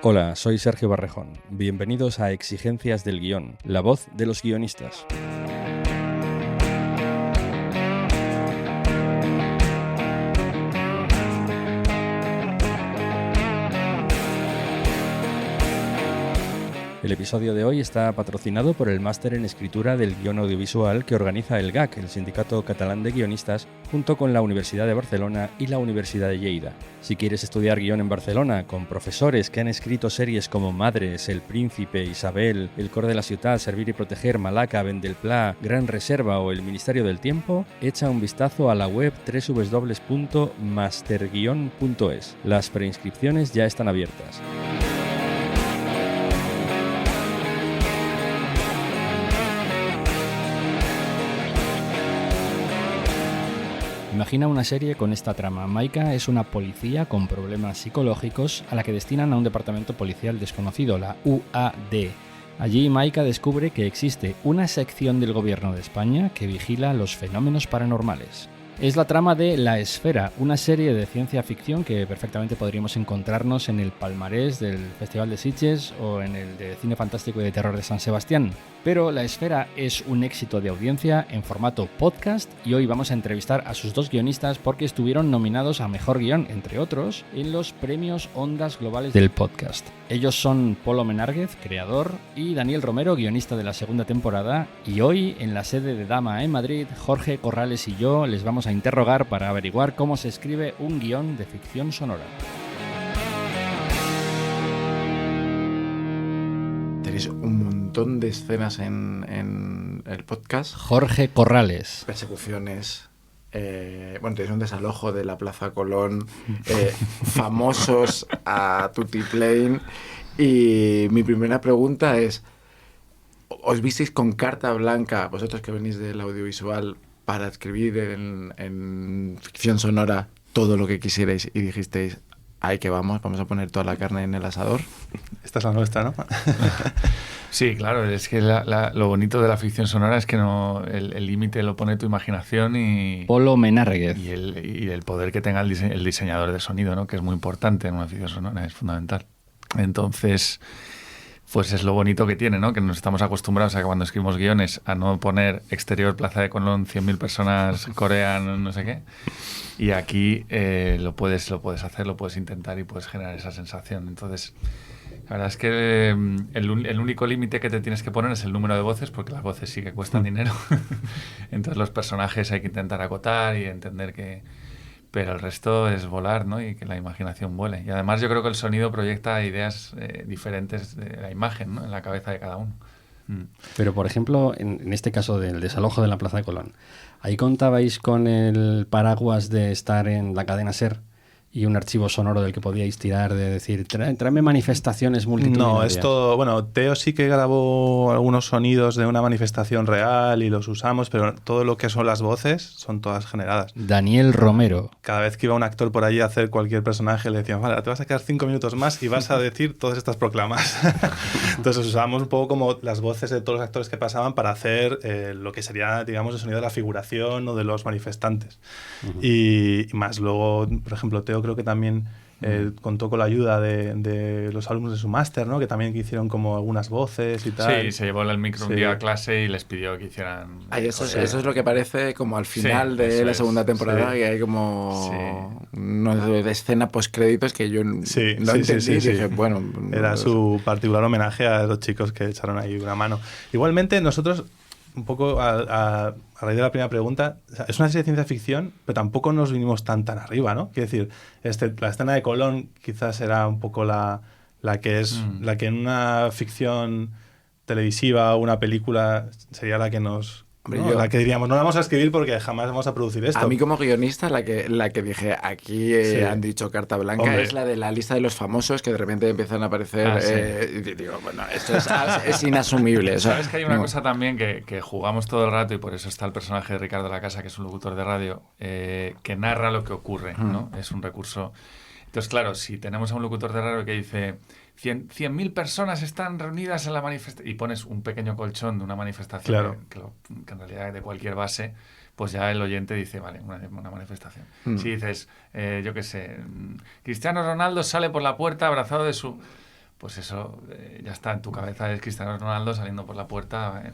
Hola, soy Sergio Barrejón. Bienvenidos a Exigencias del Guión, la voz de los guionistas. El episodio de hoy está patrocinado por el Máster en Escritura del Guión Audiovisual que organiza el GAC, el Sindicato Catalán de Guionistas, junto con la Universidad de Barcelona y la Universidad de Lleida. Si quieres estudiar guión en Barcelona con profesores que han escrito series como Madres, El Príncipe, Isabel, El cor de la ciutat, Servir y proteger, Malaca, Vent del Pla, Gran Reserva o El Ministerio del Tiempo, echa un vistazo a la web www.masterguion.es. Las preinscripciones ya están abiertas. Imagina una serie con esta trama. Maika es una policía con problemas psicológicos a la que destinan a un departamento policial desconocido, la UAD. Allí Maika descubre que existe una sección del gobierno de España que vigila los fenómenos paranormales. Es la trama de La Esfera, una serie de ciencia ficción que perfectamente podríamos encontrarnos en el palmarés del Festival de Sitges o en el de Cine Fantástico y de Terror de San Sebastián. Pero La Esfera es un éxito de audiencia en formato podcast y hoy vamos a entrevistar a sus dos guionistas porque estuvieron nominados a Mejor Guión, entre otros, en los premios Ondas Globales del podcast. Ellos son Polo Menárguez, creador, y Daniel Romero, guionista de la segunda temporada, y hoy, en la sede de Dama en Madrid, Jorge Corrales y yo les vamos a interrogar para averiguar cómo se escribe un guión de ficción sonora. Tenéis un montón de escenas en el podcast. Jorge Corrales. Persecuciones. Tenéis un desalojo de la Plaza Colón. Famosos a Tutiplane. Y mi primera pregunta es, ¿os visteis con carta blanca, vosotros que venís del audiovisual, para escribir en ficción sonora todo lo que quisierais y dijisteis, ahí que vamos a poner toda la carne en el asador? Esta es la nuestra, ¿no? Sí, claro, es que lo bonito de la ficción sonora es que no el límite lo pone tu imaginación y Polo Menárguez. y el poder que tenga el diseñador de sonido, ¿no? Que es muy importante en una ficción sonora, es fundamental. Entonces, pues es lo bonito que tiene, ¿no? Que nos estamos acostumbrados a que cuando escribimos guiones a no poner exterior Plaza de Colón, 100.000 personas corean, no sé qué. Y aquí lo puedes hacer, lo puedes intentar y puedes generar esa sensación. Entonces, la verdad es que el único límite que te tienes que poner es el número de voces, porque las voces sí que cuestan dinero. Entonces los personajes hay que intentar acotar y entender que... Pero el resto es volar, ¿no? Y que la imaginación vuele. Y además yo creo que el sonido proyecta ideas diferentes de la imagen, ¿no? En la cabeza de cada uno. Pero, por ejemplo, en este caso del desalojo de la Plaza de Colón, ¿ahí contabais con el paraguas de estar en la cadena SER y un archivo sonoro del que podíais tirar, de decir, tráeme manifestaciones multitudinarias? No, esto, bueno, Teo sí que grabó algunos sonidos de una manifestación real y los usamos, pero todo lo que son las voces son todas generadas. Daniel Romero. Cada vez que iba un actor por allí a hacer cualquier personaje, le decían, vale, te vas a quedar 5 minutos más y vas a decir todas estas proclamas. Entonces usábamos un poco como las voces de todos los actores que pasaban para hacer lo que sería, digamos, el sonido de la figuración o de los manifestantes. Uh-huh. Y más luego, por ejemplo, Teo creo que también contó con la ayuda de los alumnos de su máster, ¿no? Que también hicieron como algunas voces y tal. Sí, se llevó el micro un día a clase y les pidió que hicieran... Eso es lo que parece como al final de la segunda temporada, que hay como una escena post-créditos que yo no entendí. Y dije, bueno... Era su particular homenaje a los chicos que echaron ahí una mano. Igualmente, nosotros... Un poco a raíz de la primera pregunta, o sea, es una serie de ciencia ficción, pero tampoco nos vinimos tan arriba, ¿no? Quiero decir, la escena de Colón quizás era un poco la que es la que en una ficción televisiva o una película sería la que nos... ¿no? La que diríamos, no la vamos a escribir porque jamás vamos a producir esto. A mí como guionista la que dije, aquí han dicho carta blanca, es la de la lista de los famosos que de repente empiezan a aparecer y digo, bueno, esto es inasumible. ¿Sabes que hay una cosa también que jugamos todo el rato y por eso está el personaje de Ricardo La Casa, que es un locutor de radio, que narra lo que ocurre, ¿no? Es un recurso... Entonces, claro, si tenemos a un locutor de radio que dice 100.000 personas están reunidas en la manifestación y pones un pequeño colchón de una manifestación que en realidad de cualquier base, pues ya el oyente dice, vale, una manifestación. Si dices, yo qué sé, Cristiano Ronaldo sale por la puerta abrazado de su... pues eso ya está en tu cabeza, es Cristiano Ronaldo saliendo por la puerta.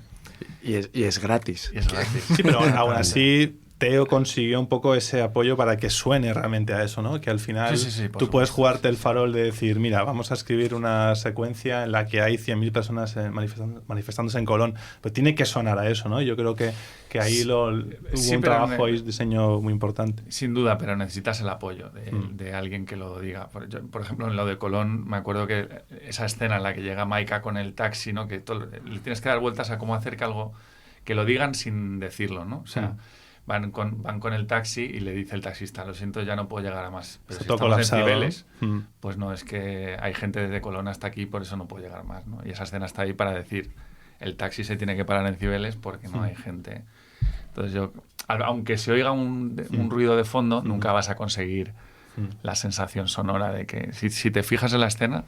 Y es gratis. Y es gratis. Sí, pero aún así Teo consiguió un poco ese apoyo para que suene realmente a eso, ¿no? Que al final Sí, tú puedes jugarte el farol de decir, mira, vamos a escribir una secuencia en la que hay 100.000 personas manifestándose en Colón, pero tiene que sonar a eso, ¿no? Yo creo que ahí hubo un trabajo y diseño muy importante. Sin duda, pero necesitas el apoyo de alguien que lo diga. Por ejemplo, en lo de Colón, me acuerdo que esa escena en la que llega Maika con el taxi, ¿no? Que le tienes que dar vueltas a cómo hacer que algo, que lo digan sin decirlo, ¿no? O sea, van con el taxi y le dice el taxista, lo siento, ya no puedo llegar a más. Pero si estamos en Cibeles, pues no, es que hay gente desde Colón hasta aquí, por eso no puedo llegar más, ¿no? Y esa escena está ahí para decir, el taxi se tiene que parar en Cibeles porque no hay gente. Entonces yo, aunque se oiga un ruido de fondo, nunca vas a conseguir la sensación sonora de que, si te fijas en la escena,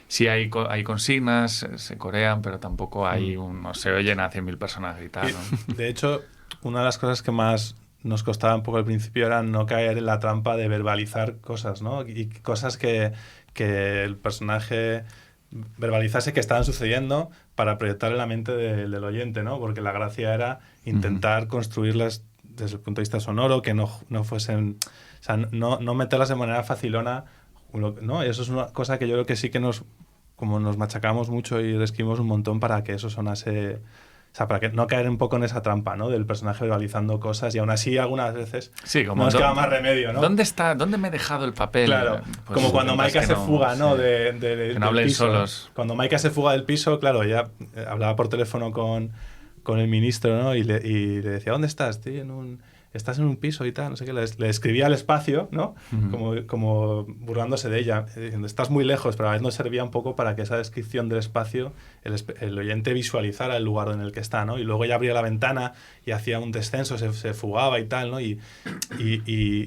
sí hay consignas, se corean, pero tampoco hay no se oyen a 100.000 personas gritar, ¿no? De hecho, una de las cosas que más nos costaba un poco al principio era no caer en la trampa de verbalizar cosas, ¿no? Y cosas que el personaje verbalizase que estaban sucediendo para proyectar en la mente del oyente, ¿no? Porque la gracia era intentar construirlas desde el punto de vista sonoro, que no fuesen... O sea, no meterlas de manera facilona, ¿no? Y eso es una cosa que yo creo que sí que nos machacamos mucho y escribimos un montón para que eso sonase... O sea, para que no caer un poco en esa trampa, ¿no? Del personaje verbalizando cosas y aún así algunas veces como nos queda más remedio, ¿no? ¿Dónde me he dejado el papel? Claro, pues, como cuando Maika se fuga, ¿no? Sí. Que no hablen del piso. solos. Cuando Maika se fuga del piso, claro, ella hablaba por teléfono con el ministro, ¿no? Y le decía, ¿dónde estás? Estás en un piso y tal, no sé qué. Le escribía al espacio, ¿no? Como burlándose de ella, diciendo, estás muy lejos, pero a veces nos servía un poco para que esa descripción del espacio el oyente visualizara el lugar en el que está, ¿no? Y luego ella abría la ventana y hacía un descenso, se fugaba y tal, ¿no? Y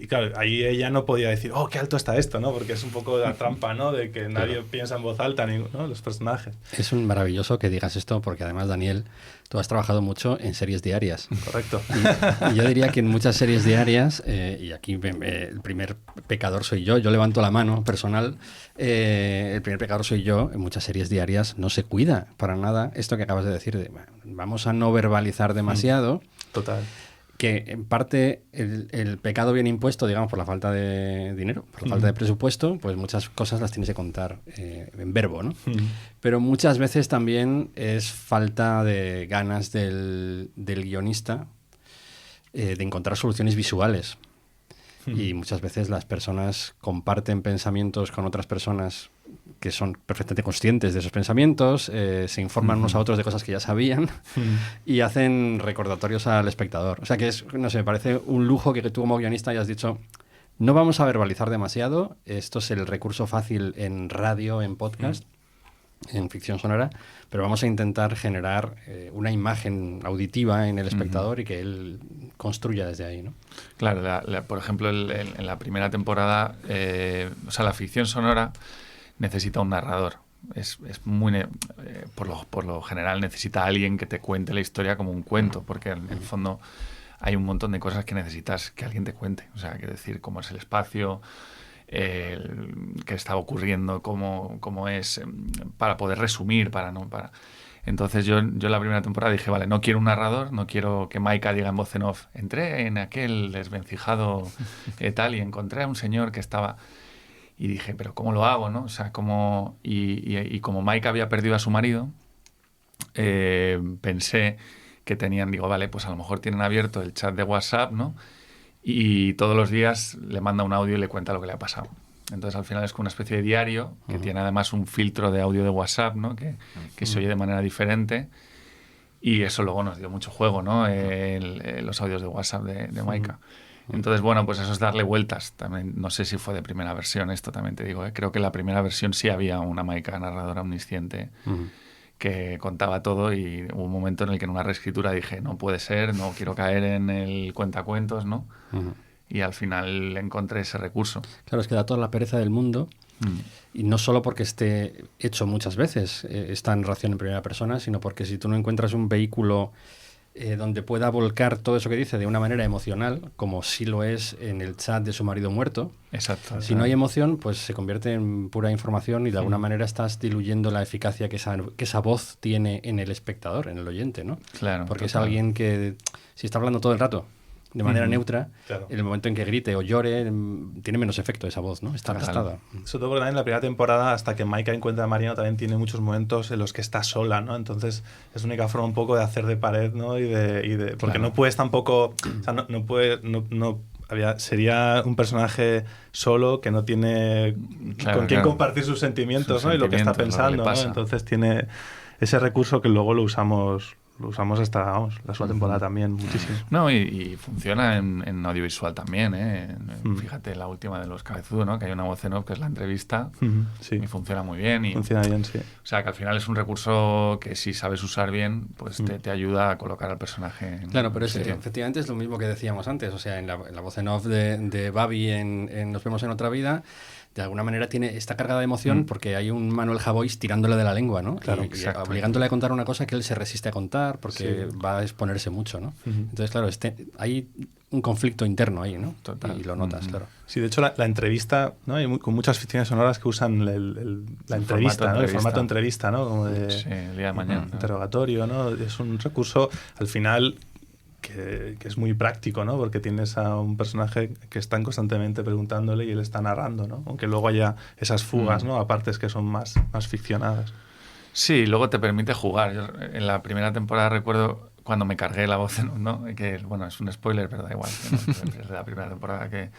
claro, ahí ella no podía decir, oh, qué alto está esto, ¿no? Porque es un poco la trampa, ¿no? De que nadie piensa en voz alta, ¿no? Los personajes. Es un maravilloso que digas esto, porque además, Daniel, tú has trabajado mucho en series diarias. Correcto. Y yo diría que en muchas series diarias, y aquí el primer pecador soy yo levanto la mano personal, el primer pecador soy yo, en muchas series diarias no se cuida para nada esto que acabas de decir, vamos a no verbalizar demasiado. Total. Que en parte el pecado viene impuesto, digamos, por la falta de dinero, por la falta de presupuesto, pues muchas cosas las tienes que contar en verbo, ¿no? Pero muchas veces también es falta de ganas del guionista de encontrar soluciones visuales. Y muchas veces las personas comparten pensamientos con otras personas que son perfectamente conscientes de esos pensamientos, se informan unos a otros de cosas que ya sabían y hacen recordatorios al espectador. O sea que no sé, me parece un lujo que tú como guionista hayas dicho, no vamos a verbalizar demasiado, esto es el recurso fácil en radio, en podcast, en ficción sonora, pero vamos a intentar generar una imagen auditiva en el espectador y que él construya desde ahí, ¿no? Claro, por ejemplo, en la primera temporada, o sea, la ficción sonora necesita un narrador. Es muy por lo general necesita a alguien que te cuente la historia como un cuento, porque en el fondo hay un montón de cosas que necesitas que alguien te cuente. O sea, que decir cómo es el espacio, qué está ocurriendo, cómo es, para poder resumir, Entonces yo en la primera temporada dije, vale, no quiero un narrador, no quiero que Maika diga en voz en off, entré en aquel desvencijado tal y encontré a un señor que estaba... Y dije, pero ¿cómo lo hago, no? O sea, y como Maika había perdido a su marido, pensé que digo, vale, pues a lo mejor tienen abierto el chat de WhatsApp, ¿no? Y todos los días le manda un audio y le cuenta lo que le ha pasado. Entonces al final es como una especie de diario que tiene además un filtro de audio de WhatsApp, ¿no? Que se oye de manera diferente. Y eso luego nos dio mucho juego, ¿no? Los audios de WhatsApp de Maika. Entonces, bueno, pues eso es darle vueltas. También, no sé si fue de primera versión, esto también te digo. Creo que en la primera versión sí había una Maika narradora omnisciente que contaba todo y hubo un momento en el que en una reescritura dije, no puede ser, no quiero caer en el cuentacuentos, ¿no? Y al final encontré ese recurso. Claro, es que da toda la pereza del mundo y no solo porque esté hecho muchas veces esta narración en primera persona, sino porque si tú no encuentras un vehículo donde pueda volcar todo eso que dice de una manera emocional, como sí lo es en el chat de su marido muerto. Exacto. Si no hay emoción, pues se convierte en pura información y de alguna manera estás diluyendo la eficacia que esa voz tiene en el espectador, en el oyente, ¿no? Claro. Porque total. es alguien que, si está hablando todo el rato de manera neutra, Claro. en el momento en que grite o llore, tiene menos efecto esa voz, ¿no? Está gastada. Sobre todo porque también en la primera temporada, hasta que Maika encuentra a Mariano, también tiene muchos momentos en los que está sola, ¿no? Entonces es única forma un poco de hacer de pared, ¿no? Porque Claro. no puedes tampoco... O sea, sería un personaje solo que no tiene con quién compartir sus sentimientos, ¿no? Y lo que está pensando, ¿no? Entonces tiene ese recurso que luego lo usamos hasta, la segunda temporada también, muchísimo. No, y funciona en audiovisual también, ¿eh? Fíjate, la última de Los Cabezudos, ¿no? Que hay una voz en off que es la entrevista, Sí. y funciona muy bien. Funciona bien, sí. O sea, que al final es un recurso que si sabes usar bien, pues te ayuda a colocar al personaje en Claro, pero sitio. efectivamente es lo mismo que decíamos antes. O sea, en la voz en off de Babi en Nos vemos en otra vida, de alguna manera está cargada de emoción porque hay un Manuel Javois tirándole de la lengua, ¿no? Claro, y obligándole a contar una cosa que él se resiste a contar porque va a exponerse mucho, ¿no? Entonces, claro, hay un conflicto interno ahí, ¿no? Total. Y lo notas, claro. Sí, de hecho la entrevista, ¿no? Hay con muchas ficciones sonoras que usan la entrevista, ¿no? El formato entrevista, ¿no? Como de Sí, el día de mañana. Interrogatorio, ¿no? Es un recurso, al final, que es muy práctico, ¿no? Porque tienes a un personaje que están constantemente preguntándole y él está narrando, ¿no? Aunque luego haya esas fugas, ¿no? A partes que son más ficcionadas. Sí, luego te permite jugar. Yo, en la primera temporada recuerdo cuando me cargué la voz, ¿no? Que, bueno, es un spoiler, pero da igual. ¿No? Es de la primera temporada que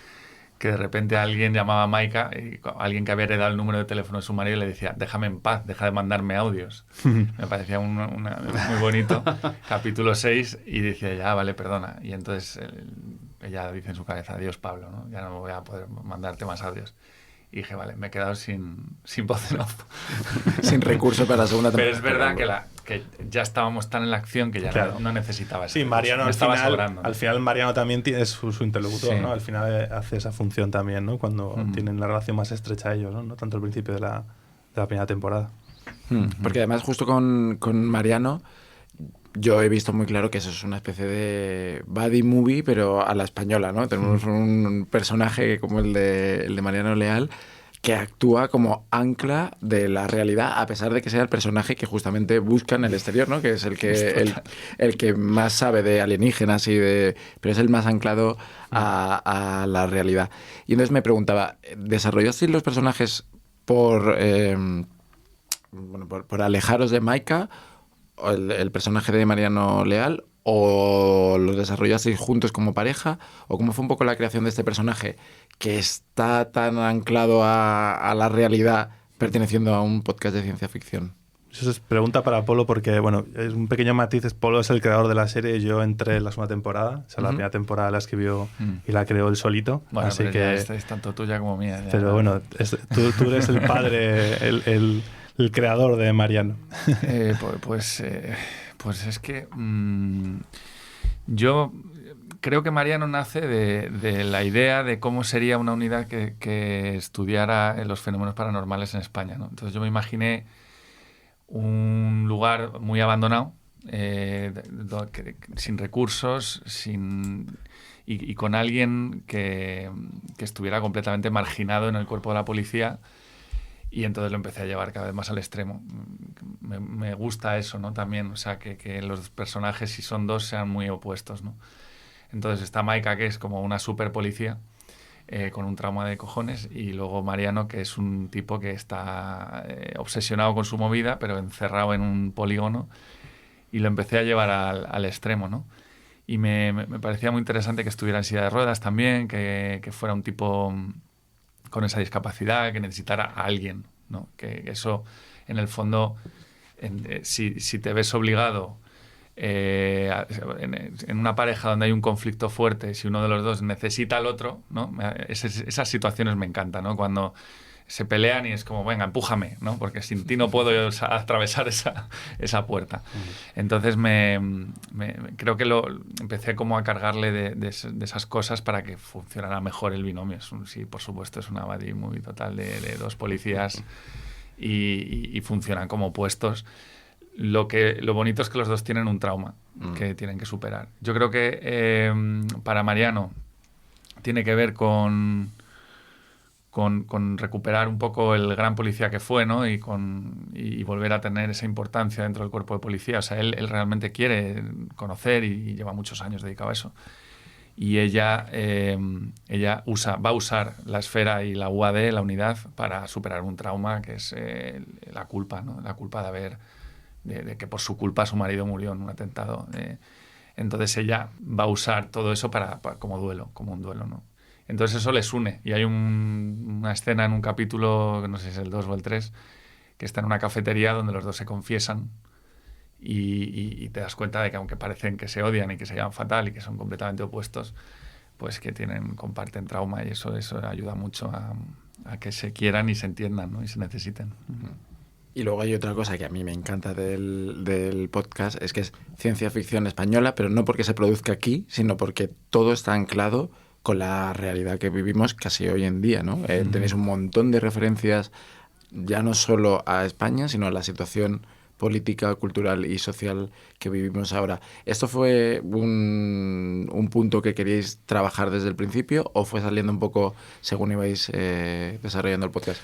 de repente alguien llamaba a Maika, y alguien que había heredado el número de teléfono de su marido le decía, déjame en paz, deja de mandarme audios. Me parecía muy bonito. Capítulo 6, y decía, ya, vale, perdona. Y entonces ella dice en su cabeza, adiós, Pablo, ¿no? Ya no voy a poder mandarte más audios. Y dije, vale, me he quedado sin voz en off. Sin recurso para la segunda temporada. Pero es verdad que ya estábamos tan en la acción que ya no necesitaba eso. Sí, Mariano al final Mariano también tiene su interlocutor, sí. ¿no? Al final hace esa función también, ¿no? Cuando tienen la relación más estrecha ellos, ¿no? No tanto al principio de la primera temporada. Porque además justo con Mariano yo he visto muy claro que eso es una especie de buddy movie, pero a la española, ¿no? Tenemos un personaje como el de Mariano Leal que actúa como ancla de la realidad, a pesar de que sea el personaje que justamente busca en el exterior, ¿no? Que es el que más sabe de alienígenas pero es el más anclado a la realidad. Y entonces me preguntaba, ¿desarrollasteis los personajes por alejaros de Maika, el personaje de Mariano Leal, o los desarrollasteis juntos como pareja, o cómo fue un poco la creación de este personaje que está tan anclado a la realidad perteneciendo a un podcast de ciencia ficción? Eso es pregunta para Polo porque, bueno, es un pequeño matiz. Polo es el creador de la serie, yo entré en la segunda temporada, o sea, la primera temporada la escribió y la creó él solito. Bueno, así que es tanto tuya como mía. Ya. Pero bueno, tú eres el padre, el creador de Mariano. Pues es que yo creo que Mariano nace de la idea de cómo sería una unidad que estudiara los fenómenos paranormales en España, ¿no? Entonces yo me imaginé un lugar muy abandonado, sin recursos, y con alguien que estuviera completamente marginado en el cuerpo de la policía. Y entonces lo empecé a llevar cada vez más al extremo. Me gusta eso, ¿no? También, o sea, que los personajes, si son dos, sean muy opuestos, ¿no? Entonces está Maika, que es como una super policía, con un trauma de cojones, y luego Mariano, que es un tipo que está obsesionado con su movida, pero encerrado en un polígono, y lo empecé a llevar al extremo, ¿no? Y me parecía muy interesante que estuviera en silla de ruedas también, que fuera un tipo con esa discapacidad, que necesitara a alguien, ¿no? Que eso, en el fondo, si te ves obligado en una pareja donde hay un conflicto fuerte, si uno de los dos necesita al otro, ¿no? Esas situaciones me encantan, ¿no? Cuando se pelean y es como, venga, empújame, ¿no? Porque sin ti no puedo atravesar esa puerta. Entonces creo que empecé como a cargarle de esas cosas para que funcionara mejor el binomio. Sí, por supuesto, es una buddy movie total de dos policías y funcionan como opuestos. lo bonito es que los dos tienen un trauma que tienen que superar. Yo creo que para Mariano tiene que ver con recuperar un poco el gran policía que fue, ¿no? Y volver a tener esa importancia dentro del cuerpo de policía. O sea, él realmente quiere conocer y lleva muchos años dedicado a eso. Y ella va a usar la esfera y la UAD, la unidad, para superar un trauma que es la culpa, ¿no? La culpa de que por su culpa su marido murió en un atentado. Entonces ella va a usar todo eso como un duelo, ¿no? Entonces eso les une. Y hay una escena en un capítulo, no sé si es el 2 o el 3, que está en una cafetería donde los dos se confiesan y te das cuenta de que aunque parecen que se odian y que se llevan fatal y que son completamente opuestos, pues que comparten trauma, y eso ayuda mucho a que se quieran y se entiendan, ¿no? Y se necesiten. Y luego hay otra cosa que a mí me encanta del podcast, es que es ciencia ficción española, pero no porque se produzca aquí, sino porque todo está anclado con la realidad que vivimos casi hoy en día, ¿no? Tenéis un montón de referencias ya no solo a España, sino a la situación política, cultural y social que vivimos ahora. ¿Esto fue un punto que queríais trabajar desde el principio o fue saliendo un poco según ibais desarrollando el podcast?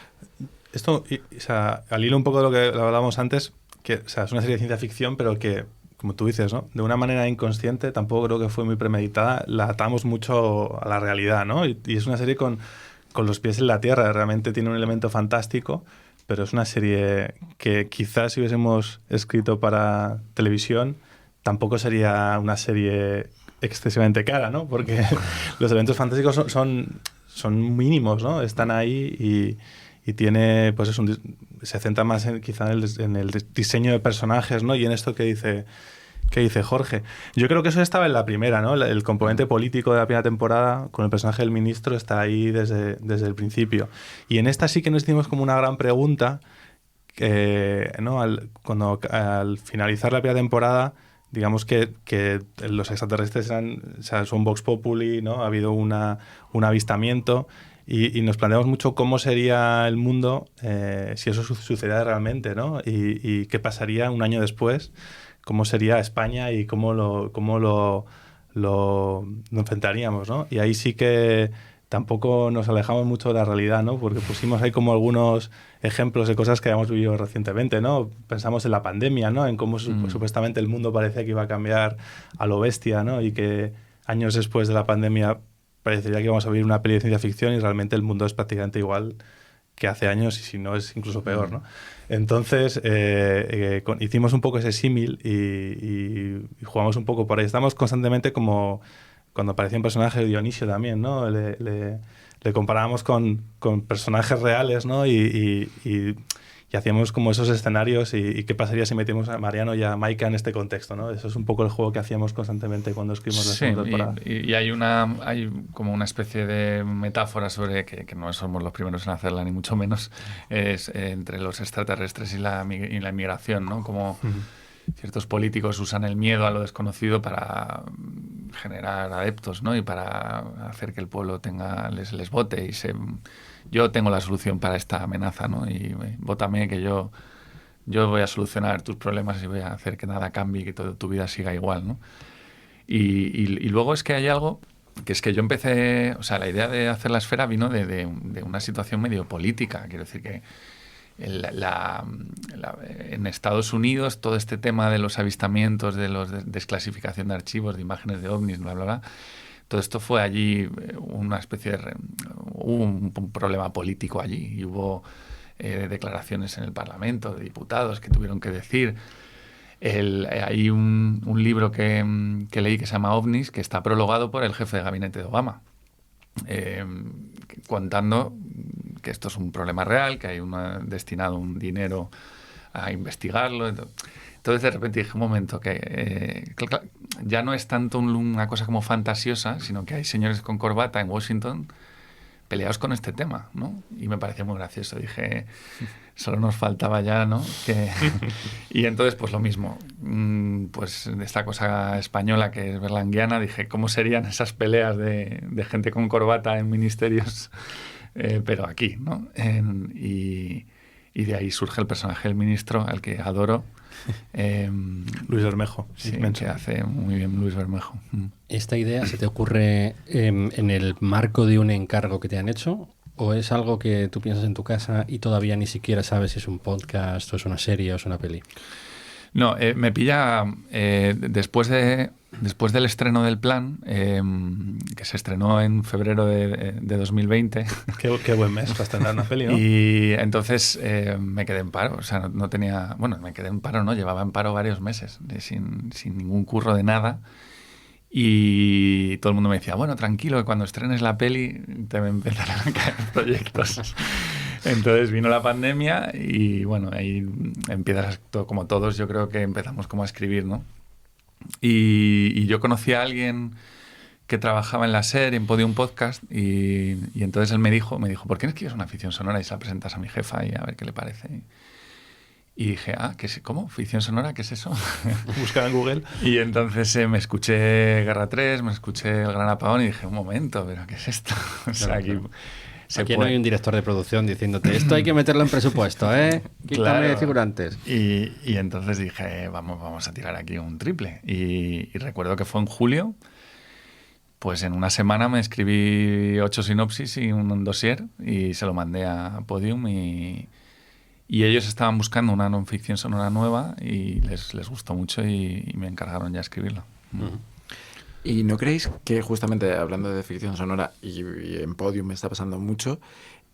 Esto, o sea, al hilo un poco de lo que hablábamos antes, que, o sea, es una serie de ciencia ficción, pero que, como tú dices, ¿no? De una manera inconsciente, tampoco creo que fue muy premeditada, la atamos mucho a la realidad, ¿no? Y es una serie con los pies en la tierra, realmente tiene un elemento fantástico, pero es una serie que quizás si hubiésemos escrito para televisión, tampoco sería una serie excesivamente cara, ¿no? Porque los elementos fantásticos son mínimos, ¿no? Están ahí y tiene, pues se centra más quizá en el diseño de personajes, ¿no? Y en esto que dice Jorge. Yo creo que eso estaba en la primera, ¿no? El componente político de la primera temporada con el personaje del ministro está ahí desde el principio. Y en esta sí que nos hicimos como una gran pregunta, ¿no? Al finalizar la primera temporada, digamos que los extraterrestres son Vox Populi, ¿no? Ha habido un avistamiento. Y nos planteamos mucho cómo sería el mundo si eso sucediera realmente, ¿no? Y qué pasaría un año después, cómo sería España y cómo lo enfrentaríamos, ¿no? Y ahí sí que tampoco nos alejamos mucho de la realidad, ¿no? Porque pusimos ahí como algunos ejemplos de cosas que habíamos vivido recientemente, ¿no? Pensamos en la pandemia, ¿no? En cómo supuestamente el mundo parecía que iba a cambiar a lo bestia, ¿no? Y que años después de la pandemia parecería que íbamos a vivir una peli de ciencia ficción y realmente el mundo es prácticamente igual que hace años y si no es incluso peor, ¿no? Entonces hicimos un poco ese símil y jugamos un poco por ahí. Estamos constantemente como cuando aparecía un personaje de Dionisio también, ¿no? Le comparábamos con personajes reales, ¿no? Y hacíamos como esos escenarios y qué pasaría si metimos a Mariano y a Maika en este contexto, ¿no? Eso es un poco el juego que hacíamos constantemente cuando escribimos la segunda temporada. Y hay como una especie de metáfora sobre que no somos los primeros en hacerla, ni mucho menos, es entre los extraterrestres y la inmigración, ¿no? Como ciertos políticos usan el miedo a lo desconocido para generar adeptos, ¿no? Y para hacer que el pueblo les vote y yo tengo la solución para esta amenaza, ¿no? Y vótame que yo voy a solucionar tus problemas y voy a hacer que nada cambie y que toda tu vida siga igual, ¿no? Y luego es que hay algo que es que yo empecé, o sea, la idea de hacer la esfera vino de una situación medio política. Quiero decir que en Estados Unidos todo este tema de los avistamientos, de desclasificación de archivos, de imágenes de ovnis, bla, bla, bla, todo esto fue allí una especie hubo un problema político allí y hubo declaraciones en el Parlamento de diputados que tuvieron que decir. Hay un libro que leí que se llama OVNIs, que está prologado por el jefe de gabinete de Obama, contando que esto es un problema real, que hay destinado un dinero a investigarlo. Entonces de repente dije, un momento, que ya no es tanto una cosa como fantasiosa, sino que hay señores con corbata en Washington peleados con este tema, ¿no? Y me pareció muy gracioso. Dije, solo nos faltaba ya, ¿no? Y entonces, pues lo mismo. Pues esta cosa española que es berlanguiana, dije, ¿cómo serían esas peleas de gente con corbata en ministerios? Pero aquí, ¿no? Y de ahí surge el personaje del ministro, al que adoro, Luis Bermejo. Sí, que hace muy bien Luis Bermejo. ¿Esta idea se te ocurre en el marco de un encargo que te han hecho? ¿O es algo que tú piensas en tu casa y todavía ni siquiera sabes si es un podcast o es una serie o es una peli? No, me pilla después del estreno del plan, que se estrenó en febrero de 2020. Qué buen mes para estrenar una peli, ¿no? Y entonces me quedé en paro. O sea, no tenía... Bueno, me quedé en paro, ¿no? Llevaba en paro varios meses, sin ningún curro de nada. Y todo el mundo me decía, bueno, tranquilo, que cuando estrenes la peli te empezarán a caer proyectos. Entonces vino la pandemia y bueno, ahí empiezas como todos, yo creo que empezamos como a escribir, ¿no? Y yo conocí a alguien que trabajaba en la SER, en Podium Podcast, y entonces él me dijo, ¿por qué no escribes una ficción sonora y se la presentas a mi jefa y a ver qué le parece? Y dije, ¿cómo? ¿Ficción sonora? ¿Qué es eso? Buscar en Google. Y entonces me escuché Guerra 3, me escuché El Gran Apagón y dije, un momento, ¿pero qué es esto? O sea, aquí no hay un director de producción diciéndote, esto hay que meterlo en presupuesto, ¿eh? Quítame Claro. figurantes. Y entonces dije, vamos a tirar aquí un triple. Y recuerdo que fue en julio. Pues en una semana me escribí 8 sinopsis y un dossier y se lo mandé a Podium y ellos estaban buscando una non-ficción sonora nueva y les gustó mucho y me encargaron ya escribirlo. ¿Y no creéis que justamente hablando de ficción sonora y en Podium me está pasando mucho,